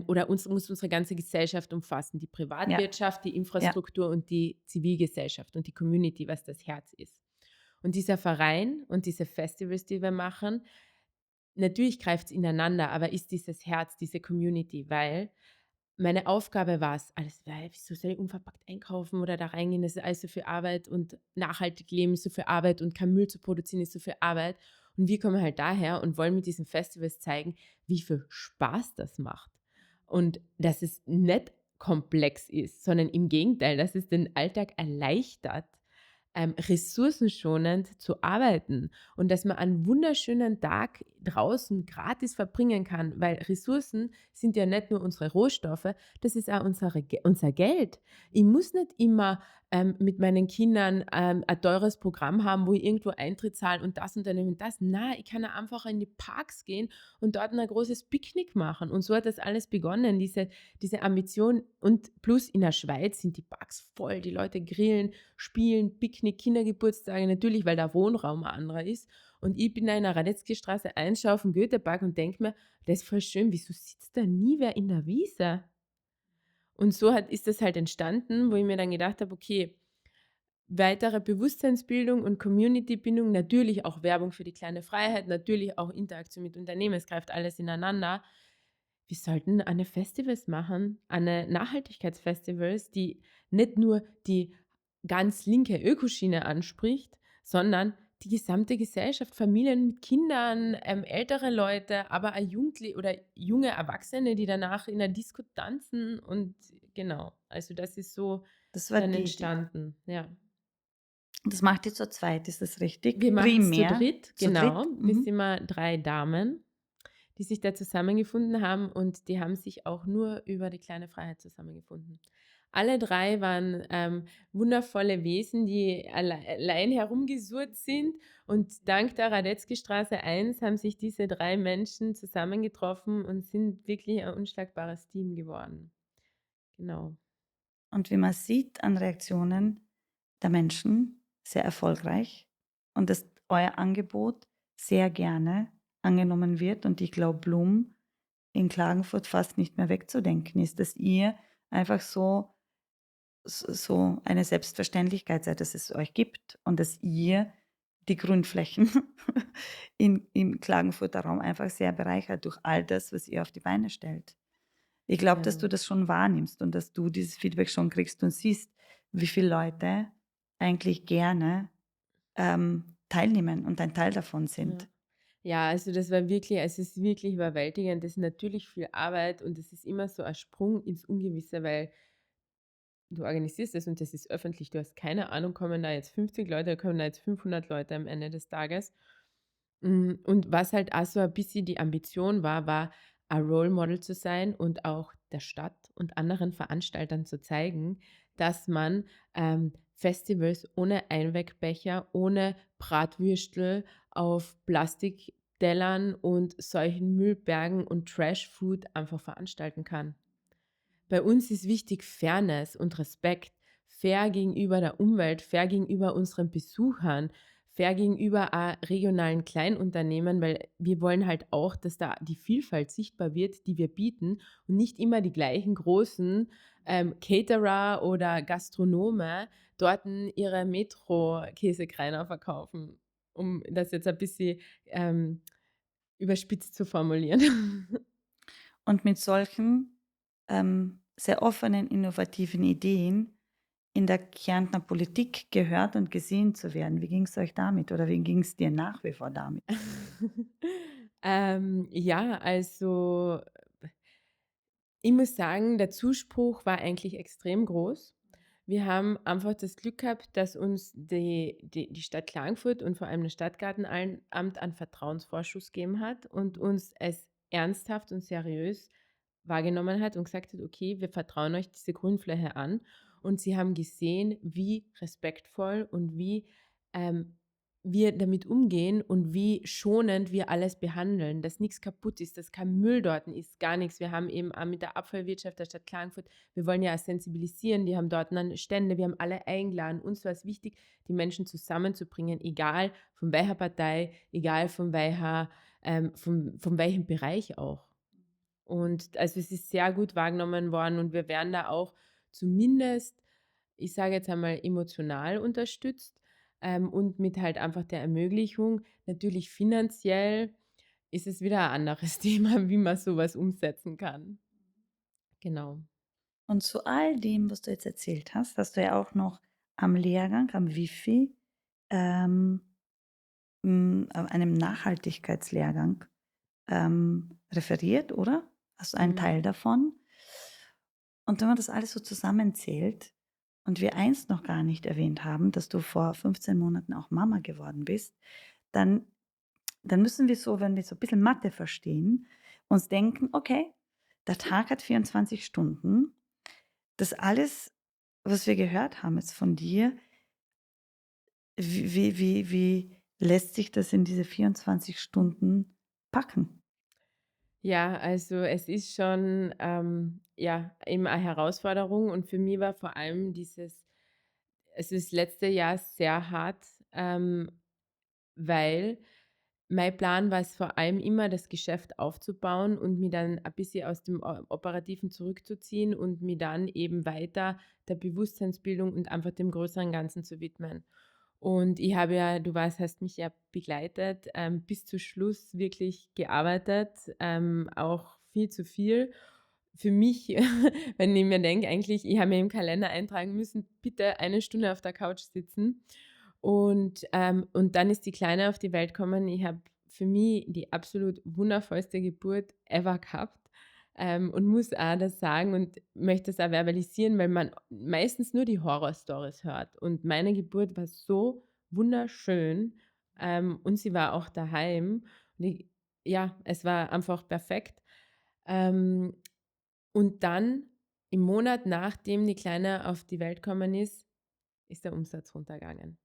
oder muss unsere ganze Gesellschaft umfassen. Die Ja, Privatwirtschaft, die ja. Infrastruktur und die Zivilgesellschaft und die Community, was das Herz ist. Und dieser Verein und diese Festivals, die wir machen, natürlich greift es ineinander, aber ist dieses Herz, diese Community, weil meine Aufgabe war es, wieso soll ich unverpackt einkaufen oder da reingehen, das ist alles so viel Arbeit und nachhaltig leben ist so viel Arbeit und kein Müll zu produzieren ist so viel Arbeit. Und wir kommen halt daher und wollen mit diesen Festivals zeigen, wie viel Spaß das macht. Und dass es nicht komplex ist, sondern im Gegenteil, dass es den Alltag erleichtert, ressourcenschonend zu arbeiten und dass man einen wunderschönen Tag draußen gratis verbringen kann, weil Ressourcen sind ja nicht nur unsere Rohstoffe, das ist auch unser Geld. Ich muss nicht immer mit meinen Kindern ein teures Programm haben, wo ich irgendwo Eintritt zahle und das Unternehmen und das. Nein, ich kann ja einfach in die Parks gehen und dort ein großes Picknick machen. Und so hat das alles begonnen, diese Ambition. Und plus in der Schweiz sind die Parks voll, die Leute grillen, spielen, Picknick, Kindergeburtstage, natürlich, weil der Wohnraum ein anderer ist. Und ich bin da in der Radetzky-Straße 1, schaue auf den Goethepark und denke mir, das ist voll schön, wieso sitzt da nie wer in der Wiese? Und so ist das halt entstanden, wo ich mir dann gedacht habe, okay, weitere Bewusstseinsbildung und Community-Bindung, natürlich auch Werbung für die kleine Freiheit, natürlich auch Interaktion mit Unternehmen, es greift alles ineinander. Wir sollten eine Festivals machen, eine Nachhaltigkeitsfestivals, die nicht nur die ganz linke Ökoschiene anspricht, sondern die gesamte Gesellschaft, Familien mit Kindern, ältere Leute, aber auch Jugendliche oder junge Erwachsene, die danach in der Disco tanzen und genau, also das ist so Das war dann die Idee. entstanden, ja. Das macht ihr zu zweit, ist das Wir richtig? machen es zu Primär dritt, zu genau. dritt? Wir Mhm. sind mal 3 Damen, die sich da zusammengefunden haben und die haben sich auch nur über die kleine Freiheit zusammengefunden. Alle 3 waren, wundervolle Wesen, die allein herumgesurrt sind und dank der Radetzky-Straße 1 haben sich diese 3 Menschen zusammengetroffen und sind wirklich ein unschlagbares Team geworden. Genau. Und wie man sieht an Reaktionen der Menschen, sehr erfolgreich und dass euer Angebot sehr gerne angenommen wird und ich glaube, Blum in Klagenfurt fast nicht mehr wegzudenken ist, dass ihr einfach so eine Selbstverständlichkeit seid, dass es euch gibt und dass ihr die Grundflächen im Klagenfurter Raum einfach sehr bereichert durch all das, was ihr auf die Beine stellt. Ich glaube, dass du Ja. das schon wahrnimmst und dass du dieses Feedback schon kriegst und siehst, wie viele Leute eigentlich gerne, teilnehmen und ein Teil davon Ja. sind. Ja, also das war wirklich es ist wirklich überwältigend. Das ist natürlich viel Arbeit und es ist immer so ein Sprung ins Ungewisse, weil du organisierst es und das ist öffentlich. Du hast keine Ahnung, kommen da jetzt 50 Leute, kommen da jetzt 500 Leute am Ende des Tages. Und was halt auch so ein bisschen die Ambition war ein Role Model zu sein und auch der Stadt und anderen Veranstaltern zu zeigen, dass man, Festivals ohne Einwegbecher, ohne Bratwürstel auf Plastiktellern und solchen Müllbergen und Trashfood einfach veranstalten kann. Bei uns ist wichtig Fairness und Respekt. Fair gegenüber der Umwelt, fair gegenüber unseren Besuchern, fair gegenüber auch regionalen Kleinunternehmen, weil wir wollen halt auch, dass da die Vielfalt sichtbar wird, die wir bieten und nicht immer die gleichen großen Caterer oder Gastronome dort ihre Metro-Käsekreiner verkaufen, um das jetzt ein bisschen überspitzt zu formulieren. Und mit solchen, sehr offenen, innovativen Ideen in der Kärntner Politik gehört und gesehen zu werden. Wie ging es euch damit oder wie ging es dir nach wie vor damit? Ja, also ich muss sagen, der Zuspruch war eigentlich extrem groß. Wir haben einfach das Glück gehabt, dass uns die Stadt Klagenfurt und vor allem das Stadtgartenamt einen Vertrauensvorschuss gegeben hat und uns als ernsthaft und seriös wahrgenommen hat und gesagt hat: „Okay, wir vertrauen euch diese Grundfläche an.“ Und sie haben gesehen, wie respektvoll und wie, ähm, wir damit umgehen und wie schonend wir alles behandeln, dass nichts kaputt ist, dass kein Müll dort ist, gar nichts. Wir haben eben auch mit der Abfallwirtschaft der Stadt Klagenfurt wir wollen ja auch sensibilisieren, die haben dort dann Stände, wir haben alle eingeladen. Uns war es wichtig, die Menschen zusammenzubringen, egal von welcher Partei, egal von welchem Bereich auch. Und also es ist sehr gut wahrgenommen worden und wir werden da auch zumindest, ich sage jetzt einmal, emotional unterstützt und mit halt einfach der Ermöglichung. Natürlich finanziell ist es wieder ein anderes Thema, wie man sowas umsetzen kann. Genau. Und zu all dem, was du jetzt erzählt hast du ja auch noch am Lehrgang, am Wifi, ähm, einem Nachhaltigkeitslehrgang, referiert, oder? Hast du einen Mhm. Teil davon? Und wenn man das alles so zusammenzählt und wir eins noch gar nicht erwähnt haben, dass du vor 15 Monaten auch Mama geworden bist, dann dann müssen wir so, wenn wir so ein bisschen Mathe verstehen, uns denken: „Okay, der Tag hat 24 Stunden. Das alles, was wir gehört haben jetzt von dir, wie lässt sich das in diese 24 Stunden packen?“ Ja, also es ist schon, ja, eben eine Herausforderung und für mich war vor allem das letzte Jahr sehr hart, weil mein Plan war es vor allem immer, das Geschäft aufzubauen und mich dann ein bisschen aus dem Operativen zurückzuziehen und mich dann eben weiter der Bewusstseinsbildung und einfach dem größeren Ganzen zu widmen. Und ich habe ja, du weißt, hast mich ja begleitet, bis zu Schluss wirklich gearbeitet, auch viel zu viel. Für mich, wenn ich mir denke, eigentlich, ich habe mir im Kalender eintragen müssen, bitte 1 Stunde auf der Couch sitzen. Und dann ist die Kleine auf die Welt gekommen. Ich habe für mich die absolut wundervollste Geburt ever gehabt, und muss auch das sagen und möchte es auch verbalisieren, weil man meistens nur die Horrorstories hört. Und meine Geburt war so wunderschön, und sie war auch daheim. Und ja, es war einfach perfekt. Ähm, und dann im Monat, nachdem die Kleine auf die Welt gekommen ist der Umsatz runtergegangen.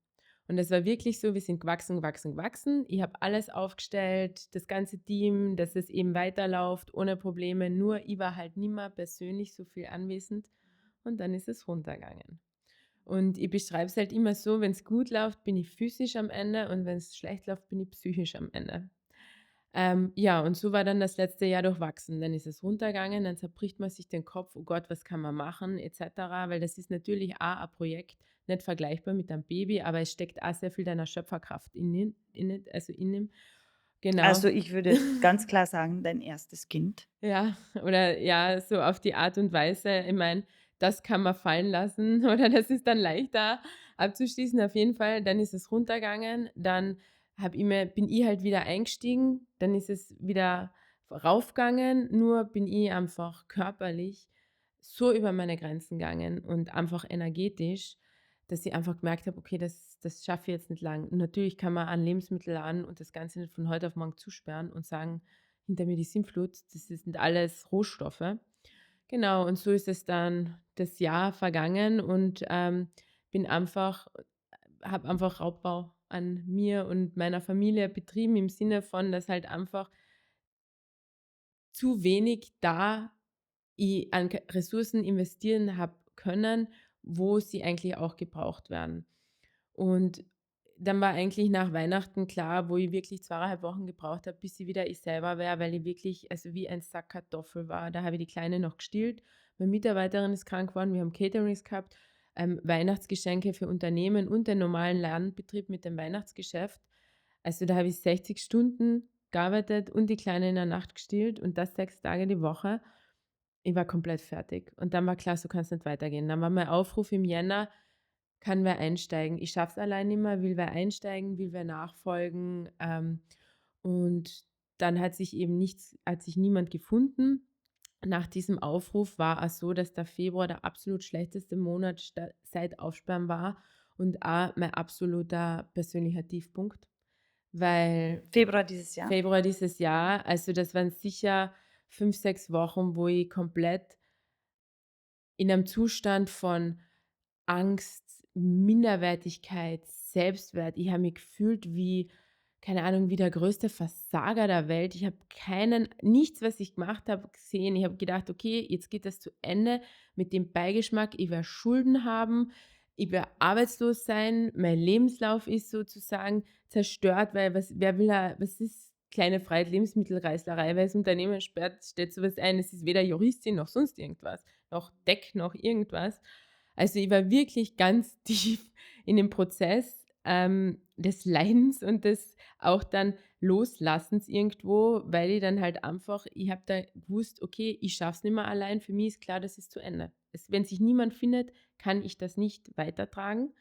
Und es war wirklich so, wir sind gewachsen, gewachsen, gewachsen. Ich habe alles aufgestellt, das ganze Team, dass es eben weiterläuft, ohne Probleme. Nur ich war halt nicht mehr persönlich so viel anwesend und dann ist es runtergegangen. Und ich beschreibe es halt immer so, wenn es gut läuft, bin ich physisch am Ende und wenn es schlecht läuft, bin ich psychisch am Ende. Ja, und so war dann das letzte Jahr durchwachsen. Dann ist es runtergegangen, dann zerbricht man sich den Kopf, oh Gott, was kann man machen, etc. Weil das ist natürlich auch ein Projekt, nicht vergleichbar mit einem Baby, aber es steckt auch sehr viel deiner Schöpferkraft also in ihm. Also, Genau. ich würde ganz klar sagen, dein erstes Kind. Ja, oder ja, so auf die Art und Weise. Ich meine, das kann man fallen lassen oder das ist dann leichter abzuschließen. Auf jeden Fall, dann ist es runtergegangen, dann bin ich halt wieder eingestiegen, dann ist es wieder raufgegangen, nur bin ich einfach körperlich so über meine Grenzen gegangen und einfach energetisch, dass ich einfach gemerkt habe, okay, das schaffe ich jetzt nicht lang. Und natürlich kann man an Lebensmittel an und das Ganze nicht von heute auf morgen zusperren und sagen, hinter mir die Sintflut, das sind alles Rohstoffe. Genau, und so ist es dann das Jahr vergangen und habe einfach Raubbau an mir und meiner Familie betrieben im Sinne von, dass halt einfach zu wenig da ich an Ressourcen investieren habe können, wo sie eigentlich auch gebraucht werden. Und dann war eigentlich nach Weihnachten klar, wo ich wirklich 2,5 Wochen gebraucht habe, bis ich wieder ich selber wäre, weil ich wirklich, also wie ein Sack Kartoffel war. Da habe ich die Kleine noch gestillt. Meine Mitarbeiterin ist krank geworden, wir haben Caterings gehabt, Weihnachtsgeschenke für Unternehmen und den normalen Ladenbetrieb mit dem Weihnachtsgeschäft. Also da habe ich 60 Stunden gearbeitet und die Kleine in der Nacht gestillt und das 6 Tage die Woche. Ich war komplett fertig. Und dann war klar, so kann es nicht weitergehen. Dann war mein Aufruf im Jänner, kann wer einsteigen. Ich schaffe es allein nicht mehr, will wer einsteigen, will wer nachfolgen. Und dann hat sich niemand gefunden. Nach diesem Aufruf war es so, dass der Februar der absolut schlechteste Monat seit Aufsperren war und auch mein absoluter persönlicher Tiefpunkt, weil Februar dieses Jahr? Februar dieses Jahr, also das waren sicher 5, 6 Wochen, wo ich komplett in einem Zustand von Angst, Minderwertigkeit, Selbstwert. Ich habe mich gefühlt wie, keine Ahnung, wie der größte Versager der Welt. Ich habe nichts, was ich gemacht habe, gesehen. Ich habe gedacht, okay, jetzt geht das zu Ende mit dem Beigeschmack, ich werde Schulden haben, ich werde arbeitslos sein, mein Lebenslauf ist sozusagen zerstört, weil was ist kleine Freiheit, Lebensmittelreißlerei, weil das Unternehmen stellt sowas ein, es ist weder Juristin noch sonst irgendwas, noch Deck noch irgendwas. Also, ich war wirklich ganz tief in dem Prozess, des Leidens und des auch dann Loslassens irgendwo, weil ich habe da gewusst: „Okay, ich schaffe es nicht mehr allein. Für mich ist klar, das ist zu Ende. Wenn sich niemand findet, kann ich das nicht weitertragen.“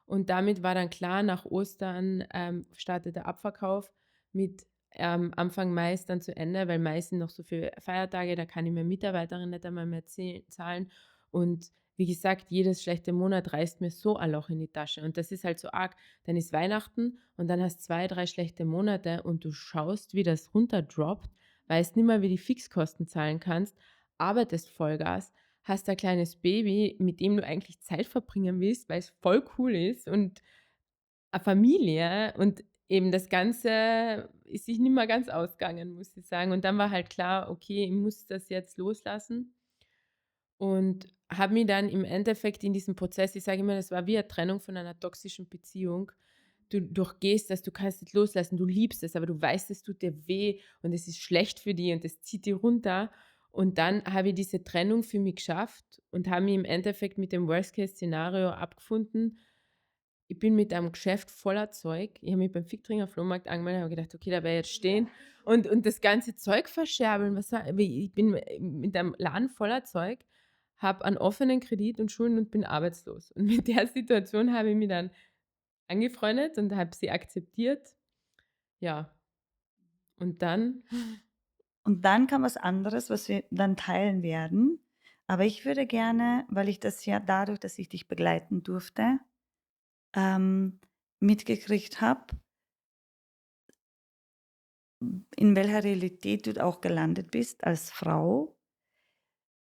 Und damit war dann klar, nach Ostern, startet der Abverkauf mit, Anfang Mai ist dann zu Ende, weil Mai sind noch so viele Feiertage, da kann ich meine Mitarbeiterin nicht einmal mehr zäh zahlen. Und wie gesagt, jedes schlechte Monat reißt mir so ein Loch in die Tasche und das ist halt so arg. Dann ist Weihnachten und dann hast 2, 3 schlechte Monate und du schaust, wie das runterdroppt, weißt nicht mehr, wie die Fixkosten zahlen kannst, arbeitest Vollgas, hast ein kleines Baby, mit dem du eigentlich Zeit verbringen willst, weil es voll cool ist und eine Familie und eben das Ganze ist sich nicht mehr ganz ausgegangen, muss ich sagen. Und dann war halt klar, okay, ich muss das jetzt loslassen und habe mich dann im Endeffekt in diesem Prozess, ich sage immer, das war wie eine Trennung von einer toxischen Beziehung. Du durchgehst das, du kannst es loslassen, du liebst es, aber du weißt, es tut dir weh und es ist schlecht für dich und es zieht dich runter. Und dann habe ich diese Trennung für mich geschafft und habe mich im Endeffekt mit dem Worst-Case-Szenario abgefunden. Ich bin mit einem Geschäft voller Zeug. Ich habe mich beim Fichtringer Flohmarkt angemeldet, habe gedacht, okay, da werde ich jetzt stehen und das ganze Zeug verscherbeln. Ich bin mit einem Laden voller Zeug, habe einen offenen Kredit und Schulden und bin arbeitslos. Und mit der Situation habe ich mich dann angefreundet und habe sie akzeptiert. Ja, und dann, Und dann kam was anderes, was wir dann teilen werden. Aber ich würde gerne, weil ich das ja dadurch, dass ich dich begleiten durfte, ähm, mitgekriegt habe, in welcher Realität du auch gelandet bist als Frau,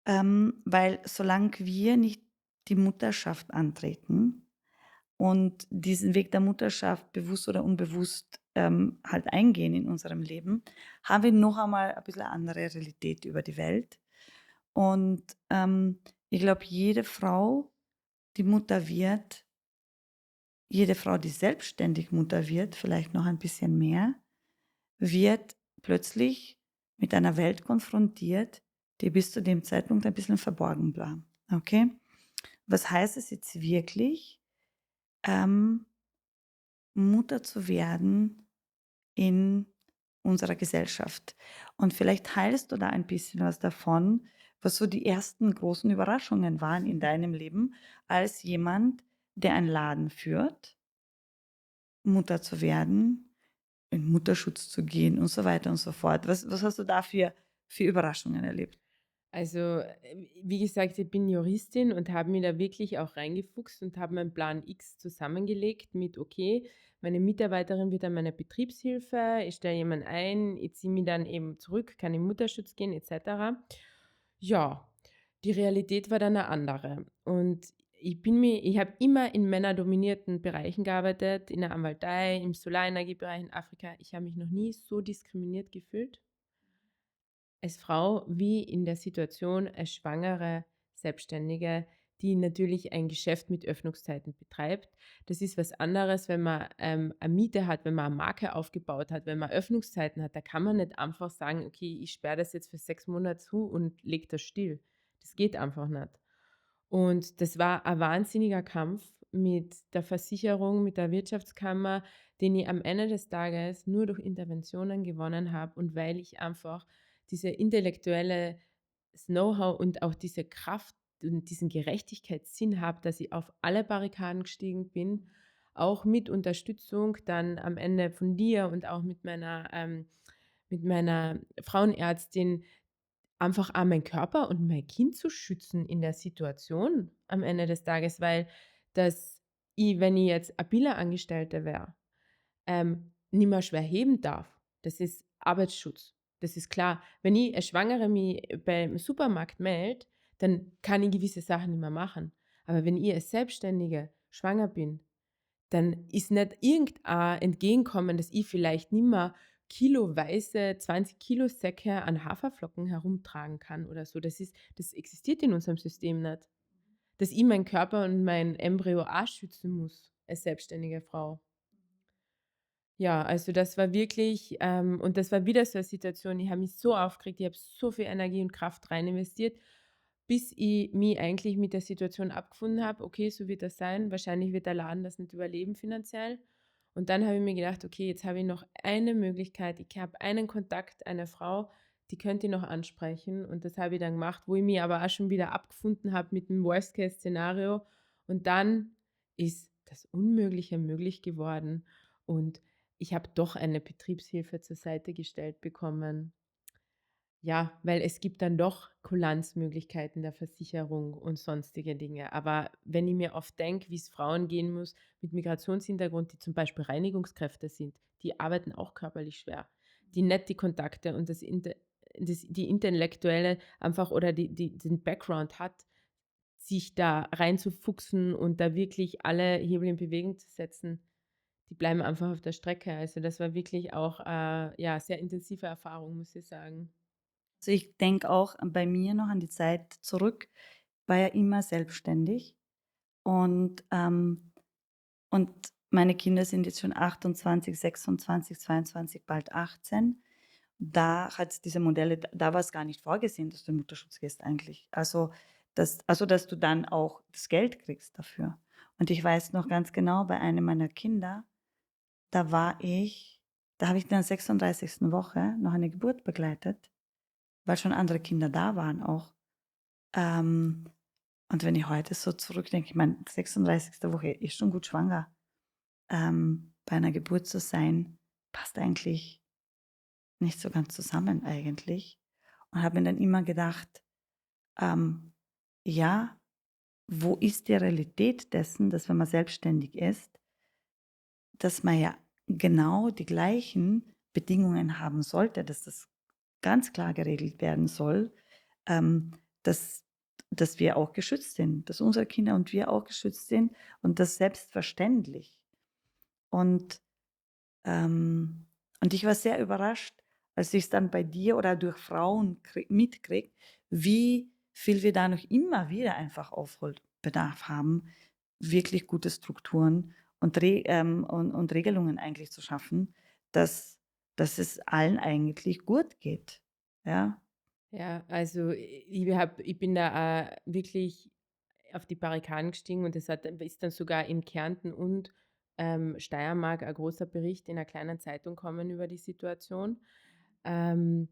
weil solange wir nicht die Mutterschaft antreten und diesen Weg der Mutterschaft bewusst oder unbewusst halt eingehen in unserem Leben, haben wir noch einmal ein bisschen eine andere Realität über die Welt. Und ich glaube, jede Frau, die Mutter wird, jede Frau, die selbstständig Mutter wird, vielleicht noch ein bisschen mehr, wird plötzlich mit einer Welt konfrontiert, die bis zu dem Zeitpunkt ein bisschen verborgen war. Okay? Was heißt es jetzt wirklich, ähm, Mutter zu werden in unserer Gesellschaft? Und vielleicht teilst du da ein bisschen was davon, was so die ersten großen Überraschungen waren in deinem Leben als jemand, der einen Laden führt, Mutter zu werden, in Mutterschutz zu gehen und so weiter und so fort. Was hast du da für Überraschungen erlebt? also wie gesagt, ich bin Juristin und habe mich da wirklich auch reingefuchst und habe meinen Plan X zusammengelegt mit, okay, meine Mitarbeiterin wird an meiner Betriebshilfe, ich stelle jemanden ein, ich ziehe mich dann eben zurück, kann in Mutterschutz gehen etc. Ja, die Realität war dann eine andere. Und ich habe immer in männerdominierten Bereichen gearbeitet, in der Anwaltei, im Solarenergiebereich in Afrika. Ich habe mich noch nie so diskriminiert gefühlt als Frau wie in der Situation als schwangere Selbstständige, die natürlich ein Geschäft mit Öffnungszeiten betreibt. Das ist was anderes, wenn man eine Miete hat, wenn man eine Marke aufgebaut hat, wenn man Öffnungszeiten hat. Da kann man nicht einfach sagen, okay, ich sperre das jetzt für 6 Monate zu und lege das still. Das geht einfach nicht. Und das war ein wahnsinniger Kampf mit der Versicherung, mit der Wirtschaftskammer, den ich am Ende des Tages nur durch Interventionen gewonnen habe und weil ich einfach diese intellektuelle Know-how und auch diese Kraft und diesen Gerechtigkeitssinn habe, dass ich auf alle Barrikaden gestiegen bin, auch mit Unterstützung dann am Ende von dir und auch mit meiner Frauenärztin, einfach auch meinen Körper und mein Kind zu schützen in der Situation am Ende des Tages, weil das ich, wenn ich jetzt eine Billa-Angestellte wäre, nicht mehr schwer heben darf. Das ist Arbeitsschutz. Das ist klar. Wenn ich als Schwangere mich beim Supermarkt melde, dann kann ich gewisse Sachen nicht mehr machen. Aber wenn ich als Selbstständige schwanger bin, dann ist nicht irgendein Entgegenkommen, dass ich vielleicht nicht mehr kiloweise 20 Kilo Säcke an Haferflocken herumtragen kann oder so. Das existiert in unserem System nicht. Dass ich meinen Körper und mein Embryo auch schützen muss als selbstständige Frau. Ja, also das war wirklich, und das war wieder so eine Situation, ich habe mich so aufgeregt, ich habe so viel Energie und Kraft rein investiert, bis ich mich eigentlich mit der Situation abgefunden habe, okay, so wird das sein, wahrscheinlich wird der Laden das nicht überleben finanziell. Und dann habe ich mir gedacht, okay, jetzt habe ich noch eine Möglichkeit, ich habe einen Kontakt, eine Frau, die könnte ich noch ansprechen und das habe ich dann gemacht, wo ich mich aber auch schon wieder abgefunden habe mit dem Worst-Case-Szenario und dann ist das Unmögliche möglich geworden und ich habe doch eine Betriebshilfe zur Seite gestellt bekommen. Ja, weil es gibt dann doch Kulanzmöglichkeiten der Versicherung und sonstige Dinge. Aber wenn ich mir oft denke, wie es Frauen gehen muss mit Migrationshintergrund, die zum Beispiel Reinigungskräfte sind, die arbeiten auch körperlich schwer, die nicht die Kontakte und die Intellektuelle einfach oder den Background hat, sich da reinzufuchsen und da wirklich alle Hebel in Bewegung zu setzen, die bleiben einfach auf der Strecke. Also das war wirklich auch ja, sehr intensive Erfahrung, muss ich sagen. Also, ich denke auch bei mir noch an die Zeit zurück, war ja immer selbstständig und, und meine Kinder sind jetzt schon 28, 26, 22, bald 18. Da hat's diese Modelle, da war es gar nicht vorgesehen, dass du in Mutterschutz gehst eigentlich. Dass du dann auch das Geld kriegst dafür. Und ich weiß noch ganz genau, bei einem meiner Kinder, da war ich da habe ich in der 36. Woche noch eine Geburt begleitet, weil schon andere Kinder da waren auch. Ähm, und wenn ich heute so zurückdenke, ich meine, 36. Woche ist schon gut schwanger. Bei einer Geburt zu sein, passt eigentlich nicht so ganz zusammen eigentlich. Und habe mir dann immer gedacht, ähm, ja, wo ist die Realität dessen, dass wenn man selbstständig ist, dass man ja genau die gleichen Bedingungen haben sollte, dass das ganz klar geregelt werden soll, ähm, dass, dass wir auch geschützt sind, dass unsere Kinder und wir auch geschützt sind und das selbstverständlich. Und, ähm, und ich war sehr überrascht, als ich es dann bei dir oder durch Frauen mitkriege, wie viel wir da noch immer wieder einfach Aufholbedarf haben, wirklich gute Strukturen und Regelungen eigentlich zu schaffen, dass es allen eigentlich gut geht. Ja. Ja, also ich bin da wirklich auf die Barrikaden gestiegen und ist dann sogar in Kärnten und Steiermark ein großer Bericht in einer kleinen Zeitung kommen über die Situation. Ähm,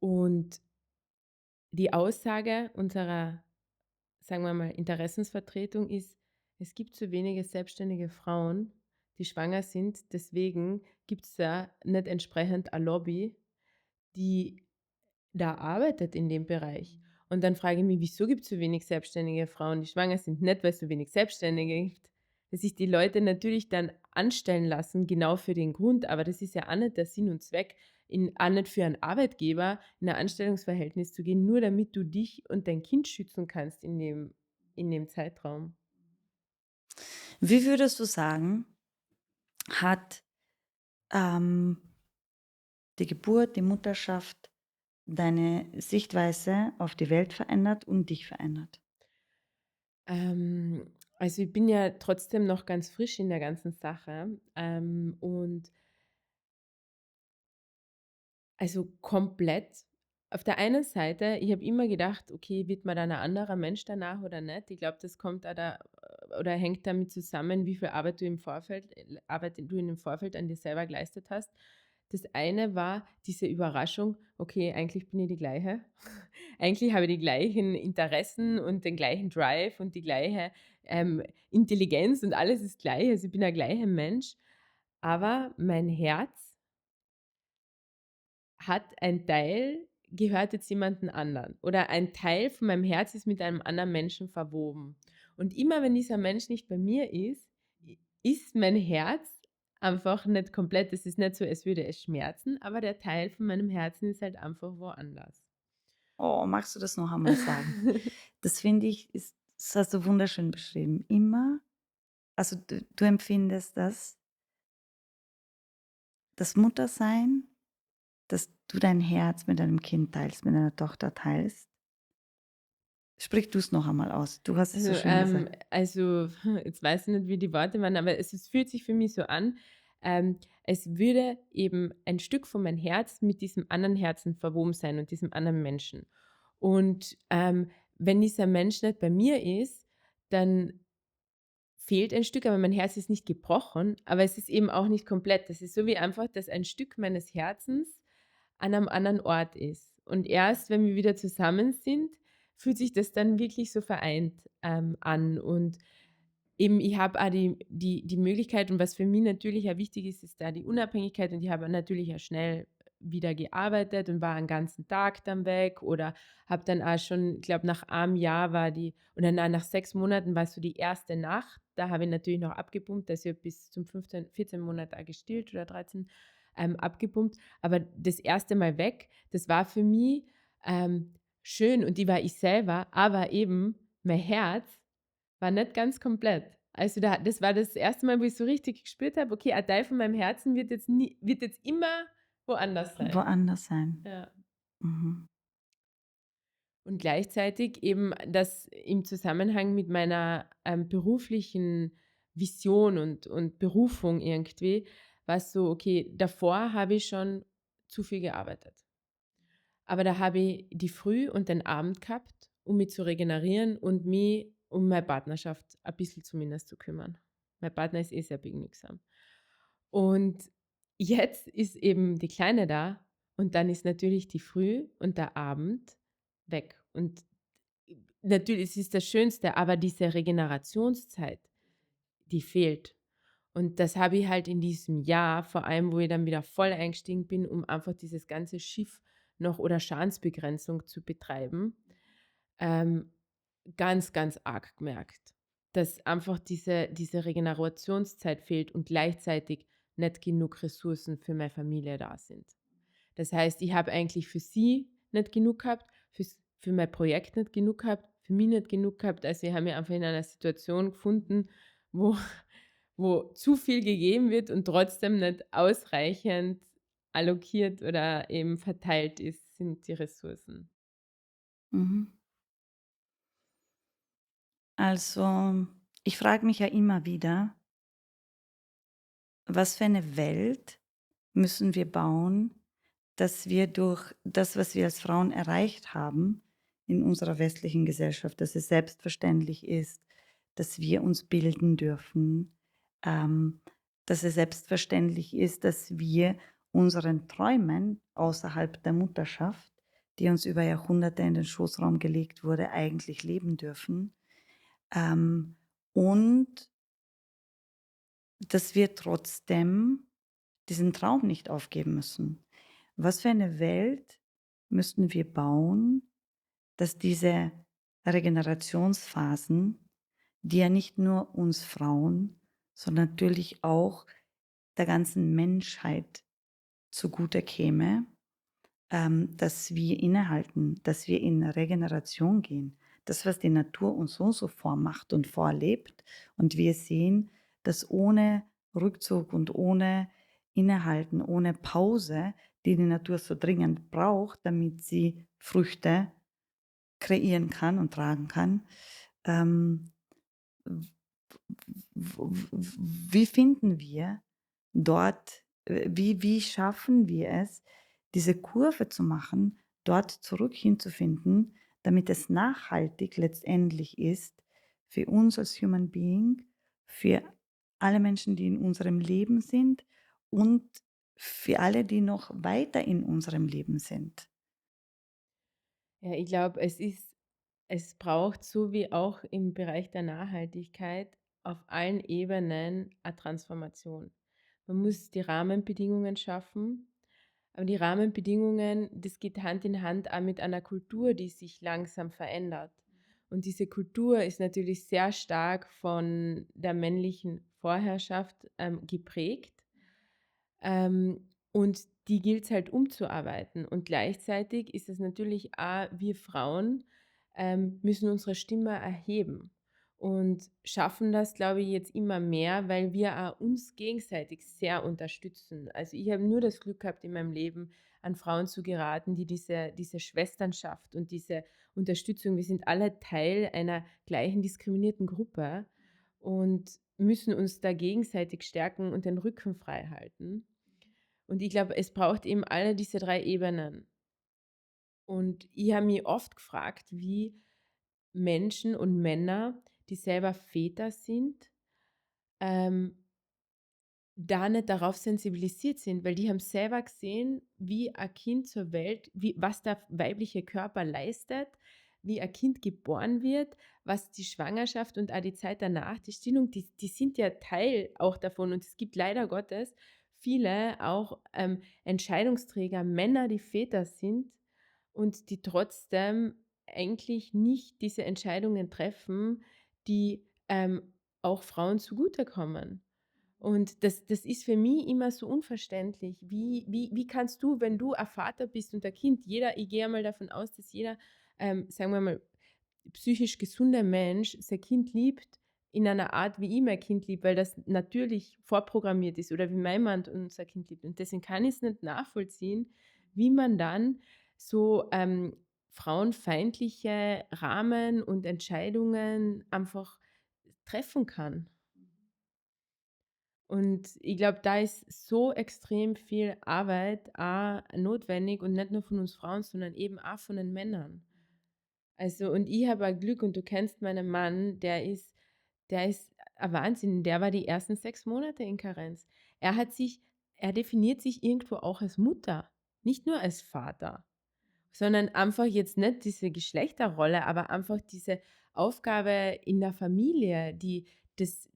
und die Aussage unserer, sagen wir mal, Interessensvertretung ist, es gibt zu wenige selbstständige Frauen, die schwanger sind. Deswegen gibt es da nicht entsprechend eine Lobby, die da arbeitet in dem Bereich. Und dann frage ich mich, wieso gibt es so wenig selbstständige Frauen, die schwanger sind? Nicht, weil es so wenig Selbstständige gibt. Dass sich die Leute natürlich dann anstellen lassen, genau für den Grund, aber das ist ja auch nicht der Sinn und Zweck, auch nicht für einen Arbeitgeber in ein Anstellungsverhältnis zu gehen, nur damit du dich und dein Kind schützen kannst in dem Zeitraum. Wie würdest du sagen, hat ähm, die Geburt, die Mutterschaft deine Sichtweise auf die Welt verändert und dich verändert? Also ich bin ja trotzdem noch ganz frisch in der ganzen Sache und also komplett. Auf der einen Seite, ich habe immer gedacht: „Okay, wird man dann ein anderer Mensch danach oder nicht?“ Ich glaube, das kommt da oder hängt damit zusammen, wie viel Arbeit du in dem Vorfeld an dir selber geleistet hast. Das eine war diese Überraschung: „Okay, eigentlich bin ich die Gleiche. Eigentlich habe ich die gleichen Interessen und den gleichen Drive und die gleiche, Intelligenz und alles ist gleich. Also, ich bin der gleiche Mensch, aber mein Herz hat ein Teil gehört jetzt jemandem anderen oder ein Teil von meinem Herz ist mit einem anderen Menschen verwoben. Und immer wenn dieser Mensch nicht bei mir ist, ist mein Herz einfach nicht komplett. Es ist nicht so, als würde es schmerzen, aber der Teil von meinem Herzen ist halt einfach woanders. Oh, magst du das noch einmal sagen? Das finde ich, das hast du wunderschön beschrieben. Immer, also du empfindest das Muttersein, dass du dein Herz mit deinem Kind teilst, mit deiner Tochter teilst. Sprich du es noch einmal aus. Du hast es Also, so schön gesagt. jetzt weiß ich nicht, wie die Worte waren, aber es fühlt sich für mich so an, es würde eben ein Stück von meinem Herz mit diesem anderen Herzen verwoben sein und diesem anderen Menschen. Und, wenn dieser Mensch nicht bei mir ist, dann fehlt ein Stück, aber mein Herz ist nicht gebrochen, aber es ist eben auch nicht komplett. Das ist so wie einfach, dass ein Stück meines Herzens an einem anderen Ort ist. Und erst, wenn wir wieder zusammen sind, fühlt sich das dann wirklich so vereint, an. Und eben, ich habe auch die Möglichkeit und was für mich natürlich auch wichtig ist, ist da die Unabhängigkeit und ich habe natürlich auch schnell wieder gearbeitet und war einen ganzen Tag dann weg oder habe dann auch schon, ich glaube, nach einem Jahr war oder nach 6 Monaten war so die erste Nacht. Da habe ich natürlich noch abgepumpt, also ich habe bis zum 15, 14 Monat auch gestillt oder 13 abgepumpt. Aber das erste Mal weg, das war für mich schön und die war ich selber, aber eben mein Herz war nicht ganz komplett. Also das war das erste Mal, wo ich so richtig gespürt habe, okay, ein Teil von meinem Herzen wird jetzt immer woanders sein. Woanders sein. Ja. Mhm. Und gleichzeitig eben das im Zusammenhang mit meiner beruflichen Vision und Berufung irgendwie, war es so, okay, davor habe ich schon zu viel gearbeitet. Aber da habe ich die Früh und den Abend gehabt, um mich zu regenerieren und mich um meine Partnerschaft ein bisschen zumindest zu kümmern. Mein Partner ist sehr begnügsam. Und jetzt ist eben die Kleine da und dann ist natürlich die Früh und der Abend weg. Und natürlich es ist das Schönste, aber diese Regenerationszeit, die fehlt. Und das habe ich halt in diesem Jahr, vor allem, wo ich dann wieder voll eingestiegen bin, um einfach dieses ganze Schiff noch oder Schadensbegrenzung zu betreiben, ähm, ganz, ganz arg gemerkt, dass einfach diese Regenerationszeit fehlt und gleichzeitig nicht genug Ressourcen für meine Familie da sind. Das heißt, ich habe eigentlich für sie nicht genug gehabt, für mein Projekt nicht genug gehabt, für mich nicht genug gehabt. Also ich habe mich einfach in einer Situation gefunden, wo, wo zu viel gegeben wird und trotzdem nicht ausreichend allokiert oder eben verteilt sind die Ressourcen. Mhm. Also, ich frage mich ja immer wieder, was für eine Welt müssen wir bauen, dass wir durch das, was wir als Frauen erreicht haben in unserer westlichen Gesellschaft, dass es selbstverständlich ist, dass wir uns bilden dürfen, ähm, dass es selbstverständlich ist, dass wir unseren Träumen außerhalb der Mutterschaft, die uns über Jahrhunderte in den Schoßraum gelegt wurde, eigentlich leben dürfen. Ähm, und dass wir trotzdem diesen Traum nicht aufgeben müssen. Was für eine Welt müssten wir bauen, dass diese Regenerationsphasen, die ja nicht nur uns Frauen, sondern natürlich auch der ganzen Menschheit zugute käme, dass wir innehalten, dass wir in Regeneration gehen. Das, was die Natur uns so vormacht und vorlebt. Und wir sehen, dass ohne Rückzug und ohne Innehalten, ohne Pause, die die Natur so dringend braucht, damit sie Früchte kreieren kann und tragen kann, ähm, wie finden wir dort, wie schaffen wir es, diese Kurve zu machen, dort zurück hinzufinden, damit es nachhaltig letztendlich ist für uns als Human Being, für alle Menschen, die in unserem Leben sind und für alle, die noch weiter in unserem Leben sind. Ja, ich glaube, es braucht so wie auch im Bereich der Nachhaltigkeit auf allen Ebenen eine Transformation. Man muss die Rahmenbedingungen schaffen, aber die Rahmenbedingungen, das geht Hand in Hand auch mit einer Kultur, die sich langsam verändert. Und diese Kultur ist natürlich sehr stark von der männlichen Vorherrschaft geprägt. Und die gilt es halt umzuarbeiten. Und gleichzeitig ist es natürlich auch, wir Frauen müssen unsere Stimme erheben und schaffen das, glaube ich, jetzt immer mehr, weil wir auch uns gegenseitig sehr unterstützen. Also ich habe nur das Glück gehabt, in meinem Leben an Frauen zu geraten, die diese Schwesternschaft und diese Unterstützung, wir sind alle Teil einer gleichen diskriminierten Gruppe und müssen uns da gegenseitig stärken und den Rücken frei halten. Und ich glaube, es braucht eben alle diese 3 Ebenen. Und ich habe mich oft gefragt, wie Menschen und Männer, die selber Väter sind, ähm, da nicht darauf sensibilisiert sind, weil die haben selber gesehen, wie ein Kind zur Welt, was der weibliche Körper leistet, wie ein Kind geboren wird, was die Schwangerschaft und auch die Zeit danach, die Stillung, die sind ja Teil auch davon. Und es gibt leider Gottes viele auch Entscheidungsträger, Männer, die Väter sind und die trotzdem eigentlich nicht diese Entscheidungen treffen, die auch Frauen zugutekommen. Und das ist für mich immer so unverständlich. Wie kannst du, wenn du ein Vater bist und ein Kind, ich gehe mal davon aus, dass jeder, sagen wir mal, psychisch gesunder Mensch sein Kind liebt in einer Art, wie ich mein Kind liebe, weil das natürlich vorprogrammiert ist oder wie mein Mann unser Kind liebt. Und deswegen kann ich es nicht nachvollziehen, wie man dann so frauenfeindliche Rahmen und Entscheidungen einfach treffen kann. Und ich glaube, da ist so extrem viel Arbeit auch notwendig und nicht nur von uns Frauen, sondern eben auch von den Männern. Also, und ich habe auch Glück und du kennst meinen Mann, der ist ein Wahnsinn. Der war die ersten 6 Monate in Karenz. Er hat sich er definiert sich irgendwo auch als Mutter, nicht nur als Vater, sondern einfach jetzt nicht diese Geschlechterrolle, aber einfach diese Aufgabe in der Familie, die das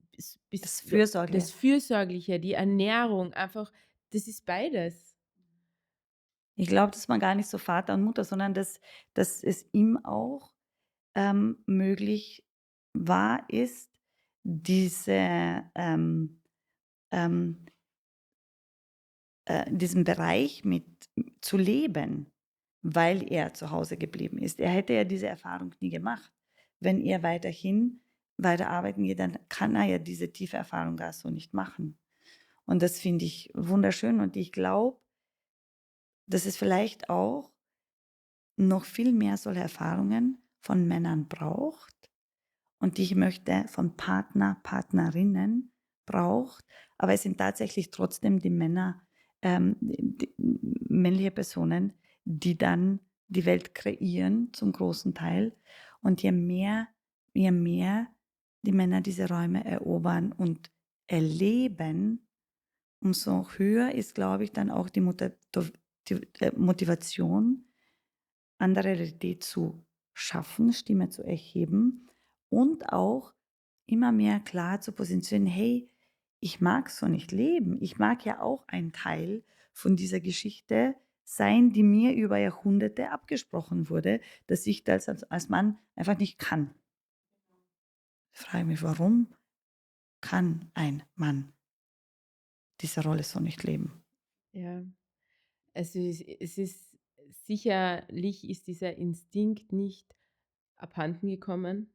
Das Fürsorgliche. das Fürsorgliche, die Ernährung, einfach das ist beides. Ich glaube, dass man gar nicht so Vater und Mutter, sondern dass es ihm auch, möglich ist, diese, ähm, diesen Bereich mit zu leben, weil er zu Hause geblieben ist. Er hätte ja diese Erfahrung nie gemacht. Wenn er weiter arbeiten geht, dann kann er ja diese tiefe Erfahrung gar so nicht machen. Und das finde ich wunderschön und ich glaube, dass es vielleicht auch noch viel mehr solche Erfahrungen von Männern braucht und die ich möchte von Partnerinnen braucht, aber es sind tatsächlich trotzdem die Männer, männliche Personen, die dann die Welt kreieren zum großen Teil. Und je mehr die Männer diese Räume erobern und erleben, umso höher ist, glaube ich, dann auch die Motivation, andere Realität zu schaffen, Stimme zu erheben und auch immer mehr klar zu positionieren, hey, ich mag so nicht leben. Ich mag ja auch ein Teil von dieser Geschichte sein, die mir über Jahrhunderte abgesprochen wurde, dass ich das als Mann einfach nicht kann. Ich frage mich, warum kann ein Mann diese Rolle so nicht leben? Ja. Also, es ist sicherlich ist dieser Instinkt nicht abhanden gekommen,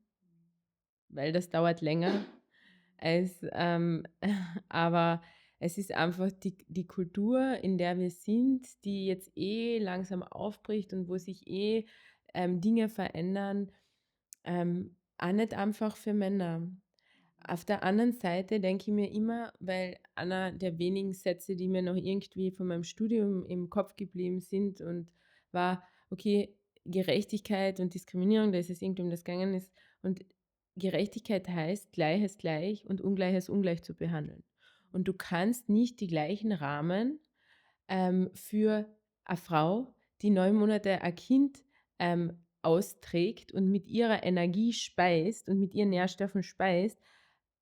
weil das dauert länger als, aber es ist einfach die Kultur, in der wir sind, die jetzt langsam aufbricht und wo sich Dinge verändern, auch nicht einfach für Männer. Auf der anderen Seite denke ich mir immer, weil einer der wenigen Sätze, die mir noch irgendwie von meinem Studium im Kopf geblieben sind und war, okay, Gerechtigkeit und Diskriminierung, da ist es irgendwie um das gegangen ist. Und Gerechtigkeit heißt, Gleiches gleich und Ungleiches ungleich zu behandeln. Und du kannst nicht die gleichen Rahmen für eine Frau, die 9 Monate ein Kind austrägt und mit ihrer Energie speist und mit ihren Nährstoffen speist,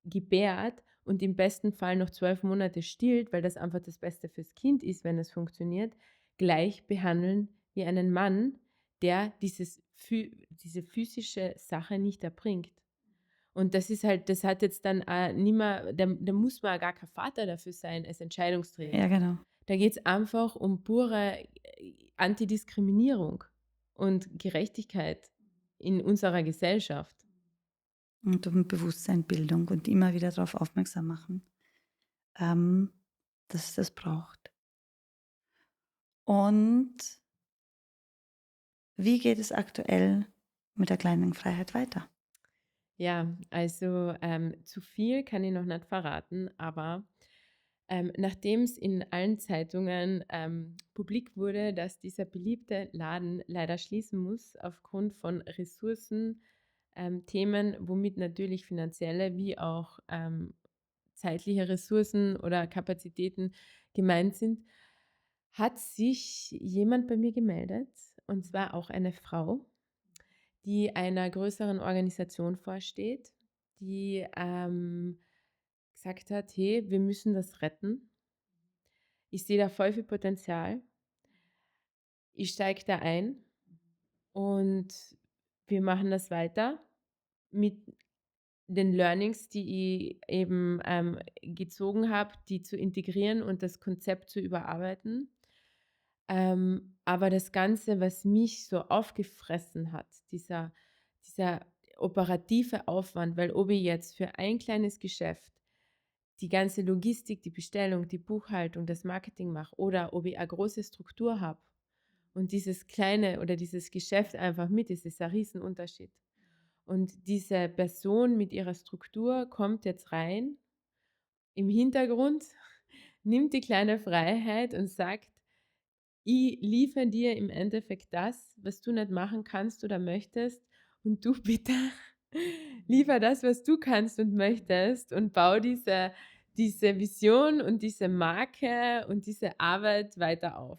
gebärt und im besten Fall noch 12 Monate stillt, weil das einfach das Beste fürs Kind ist, wenn es funktioniert, gleich behandeln wie einen Mann, der diese physische Sache nicht erbringt. Und das ist halt, das hat jetzt dann nimmer, da muss man gar kein Vater dafür sein als Ja, Entscheidungsträger. genau. Da geht es einfach um pure Antidiskriminierung und Gerechtigkeit in unserer Gesellschaft. Und um Bewusstseinbildung und immer wieder darauf aufmerksam machen, ähm, dass es das braucht. Und wie geht es aktuell mit der kleinen Freiheit weiter? Ja, also zu viel kann ich noch nicht verraten, aber nachdem es in allen Zeitungen publik wurde, dass dieser beliebte Laden leider schließen muss aufgrund von Ressourcen, Themen, womit natürlich finanzielle wie auch zeitliche Ressourcen oder Kapazitäten gemeint sind, hat sich jemand bei mir gemeldet, und zwar auch eine Frau, die einer größeren Organisation vorsteht, die gesagt hat, hey, wir müssen das retten. Ich sehe da voll viel Potenzial. Ich steige da ein und wir machen das weiter mit den Learnings, die ich eben gezogen habe, die zu integrieren und das Konzept zu überarbeiten. Aber das Ganze, was mich so aufgefressen hat, dieser operative Aufwand, weil ob ich jetzt für ein kleines Geschäft die ganze Logistik, die Bestellung, die Buchhaltung, das Marketing mache oder ob ich eine große Struktur habe und dieses kleine oder dieses Geschäft einfach mit ist ein Riesenunterschied. Und diese Person mit ihrer Struktur kommt jetzt rein im Hintergrund, nimmt die kleine Freiheit und sagt, ich liefere dir im Endeffekt das, was du nicht machen kannst oder möchtest und du bitte liefer das, was du kannst und möchtest und bau diese Vision und diese Marke und diese Arbeit weiter auf.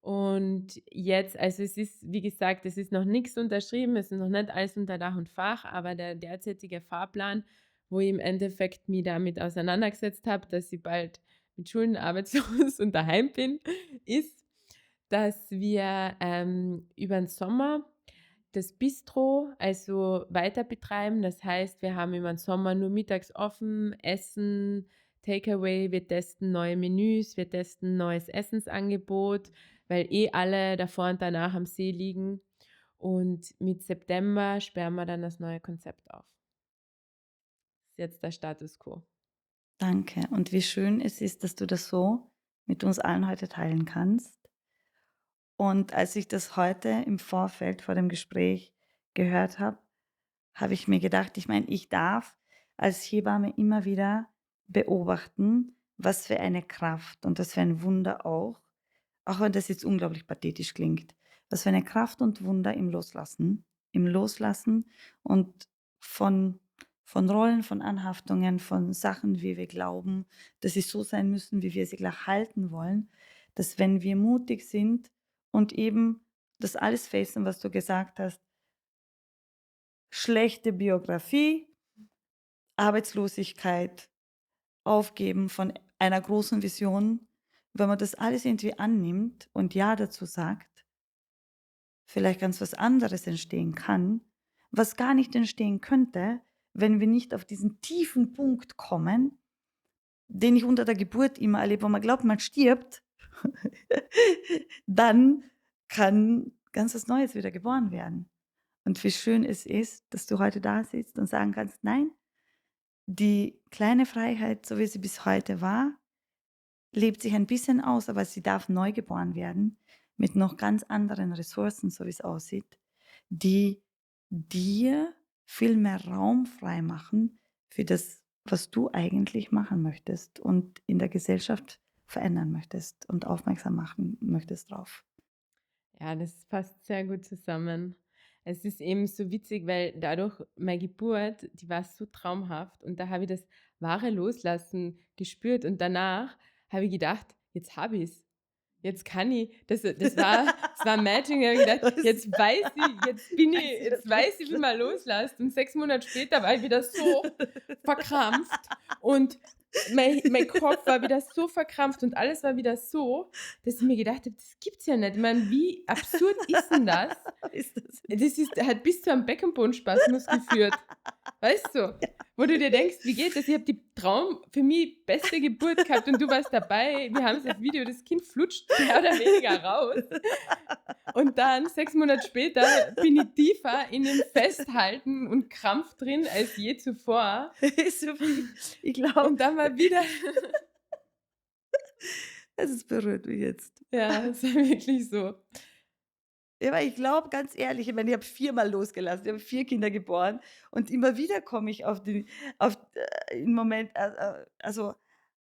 Und jetzt, also es ist, wie gesagt, es ist noch nichts unterschrieben, es ist noch nicht alles unter Dach und Fach, aber der derzeitige Fahrplan, wo ich im Endeffekt mich damit auseinandergesetzt habe, dass ich bald mit Schulden arbeitslos und daheim bin, ist, dass wir über den Sommer das Bistro also weiter betreiben. Das heißt, wir haben über den Sommer nur mittags offen, Essen, Takeaway, wir testen neue Menüs, wir testen neues Essensangebot, weil alle davor und danach am See liegen. Und mit September sperren wir dann das neue Konzept auf. Das ist jetzt der Status quo. Danke. Und wie schön es ist, dass du das so mit uns allen heute teilen kannst. Und als ich das heute im Vorfeld vor dem Gespräch gehört habe, habe ich mir gedacht, ich meine, ich darf als Hebamme immer wieder beobachten, was für eine Kraft und was für ein Wunder auch wenn das jetzt unglaublich pathetisch klingt, was für eine Kraft und Wunder im Loslassen und von Rollen, von Anhaftungen, von Sachen, wie wir glauben, dass sie so sein müssen, wie wir sie gleich halten wollen, dass wenn wir mutig sind und eben das alles facen, was du gesagt hast, schlechte Biografie, Arbeitslosigkeit, Aufgeben von einer großen Vision, wenn man das alles irgendwie annimmt und ja dazu sagt, vielleicht ganz was anderes entstehen kann, was gar nicht entstehen könnte, wenn wir nicht auf diesen tiefen Punkt kommen, den ich unter der Geburt immer erlebe, wo man glaubt, man stirbt, dann kann ganz was Neues wieder geboren werden. Und wie schön es ist, dass du heute da sitzt und sagen kannst, nein, die kleine Freiheit, so wie sie bis heute war, lebt sich ein bisschen aus, aber sie darf neu geboren werden mit noch ganz anderen Ressourcen, so wie es aussieht, die dir viel mehr Raum frei machen für das, was du eigentlich machen möchtest und in der Gesellschaft verändern möchtest und aufmerksam machen möchtest drauf. Ja, das passt sehr gut zusammen. Es ist eben so witzig, weil dadurch meine Geburt, die war so traumhaft und da habe ich das wahre Loslassen gespürt und danach habe ich gedacht, jetzt habe ich es. Jetzt kann ich, das war Magic, ich habe gedacht, jetzt weiß ich, jetzt weiß ich, wie man loslässt. Und 6 Monate später war ich wieder so verkrampft und mein Kopf war wieder so verkrampft und alles war wieder so, dass ich mir gedacht habe, das gibt's ja nicht. Ich meine, wie absurd ist denn das? Ist das Hat bis zu einem Beckenbodenspasmus geführt. Weißt du? Wo du dir denkst, wie geht das? Ich habe die Traum für mich beste Geburt gehabt und du warst dabei. Wir haben das Video, das Kind flutscht mehr oder weniger raus. Und dann 6 Monate später bin ich tiefer in dem Festhalten und Krampf drin als je zuvor. so viel? Ich glaube, Und dann mal wieder, es berührt mich jetzt. ja, es war wirklich so. Ja, weil ich glaube, ganz ehrlich, ich meine, ich habe 4-mal losgelassen, ich habe 4 Kinder geboren und immer wieder komme ich im Moment, also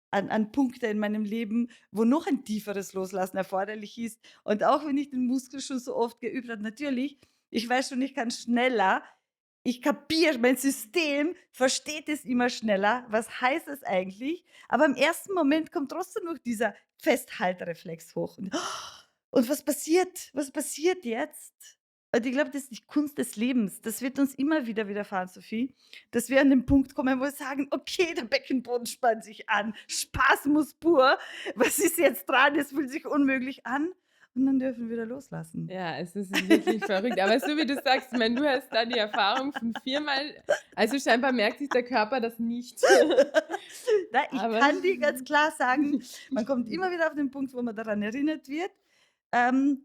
an Punkte in meinem Leben, wo noch ein tieferes Loslassen erforderlich ist. Und auch wenn ich den Muskel schon so oft geübt habe, natürlich, ich weiß schon, ich kann schneller, ich kapiere, mein System versteht es immer schneller. Was heißt es eigentlich? Aber im ersten Moment kommt trotzdem noch dieser Festhaltereflex hoch. Und was passiert? Was passiert jetzt? Und ich glaube, das ist die Kunst des Lebens. Das wird uns immer wieder widerfahren, Sophie, dass wir an den Punkt kommen, wo wir sagen: „Okay, der Beckenboden spannt sich an. Spaß muss pur. Was ist jetzt dran? Es fühlt sich unmöglich an.“ Und dann dürfen wir wieder loslassen. Ja, es ist wirklich verrückt. Aber so wie du sagst, ich meine, du hast da die Erfahrung von viermal, also scheinbar merkt sich der Körper das nicht. Na, ich Aber kann dir ganz klar sagen, man kommt immer wieder auf den Punkt, wo man daran erinnert wird, ähm,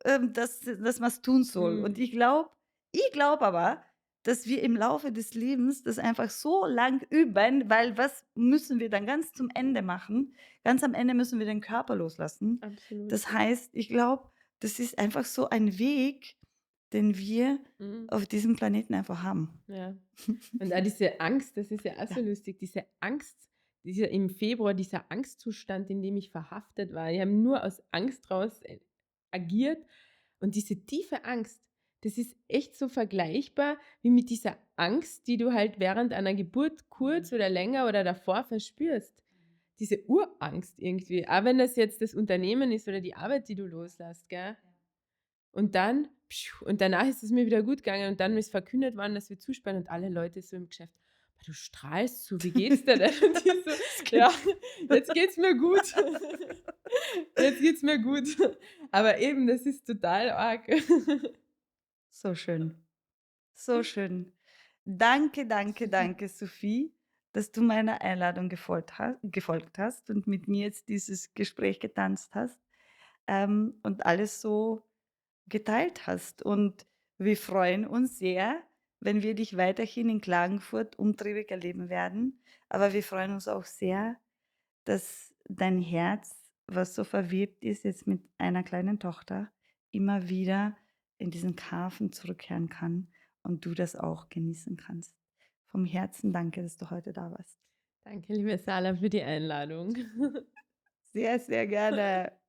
dass man es tun soll. Und mhm, ich glaube aber, dass wir im Laufe des Lebens das einfach so lang üben, weil was müssen wir dann ganz zum Ende machen? Ganz am Ende müssen wir den Körper loslassen. absolut. Das heißt, ich glaube, das ist einfach so ein Weg, den wir Mhm, auf diesem Planeten einfach haben. ja. Und auch diese Angst, das ist ja auch so Ja. lustig, diese Angst, dieser im Februar, dieser Angstzustand, in dem ich verhaftet war. Ich habe nur aus Angst raus agiert und diese tiefe Angst, das ist echt so vergleichbar wie mit dieser Angst, die du halt während einer Geburt kurz oder länger oder davor verspürst. Diese Urangst irgendwie, auch wenn das jetzt das Unternehmen ist oder die Arbeit, die du loslässt, gell? Und dann und danach ist es mir wieder gut gegangen und dann ist verkündet worden, dass wir zusperren und alle Leute so im Geschäft: „Boah, du strahlst so, wie geht's dir denn?“ Und ich so: Es „Ja, gibt jetzt geht's mir gut. Jetzt geht's mir gut.“ Aber eben, das ist total arg. so schön. So schön. Danke, danke, danke, Sophie, dass du meiner Einladung gefolgt hast und mit mir jetzt dieses Gespräch getanzt hast, und alles so geteilt hast. Und wir freuen uns sehr, wenn wir dich weiterhin in Klagenfurt umtriebig erleben werden. Aber wir freuen uns auch sehr, dass dein Herz, was so verwebt ist jetzt mit einer kleinen Tochter, immer wieder in diesen Hafen zurückkehren kann und du das auch genießen kannst. Vom Herzen danke, dass du heute da warst. Danke, liebe Sala, für die Einladung. Sehr, sehr gerne.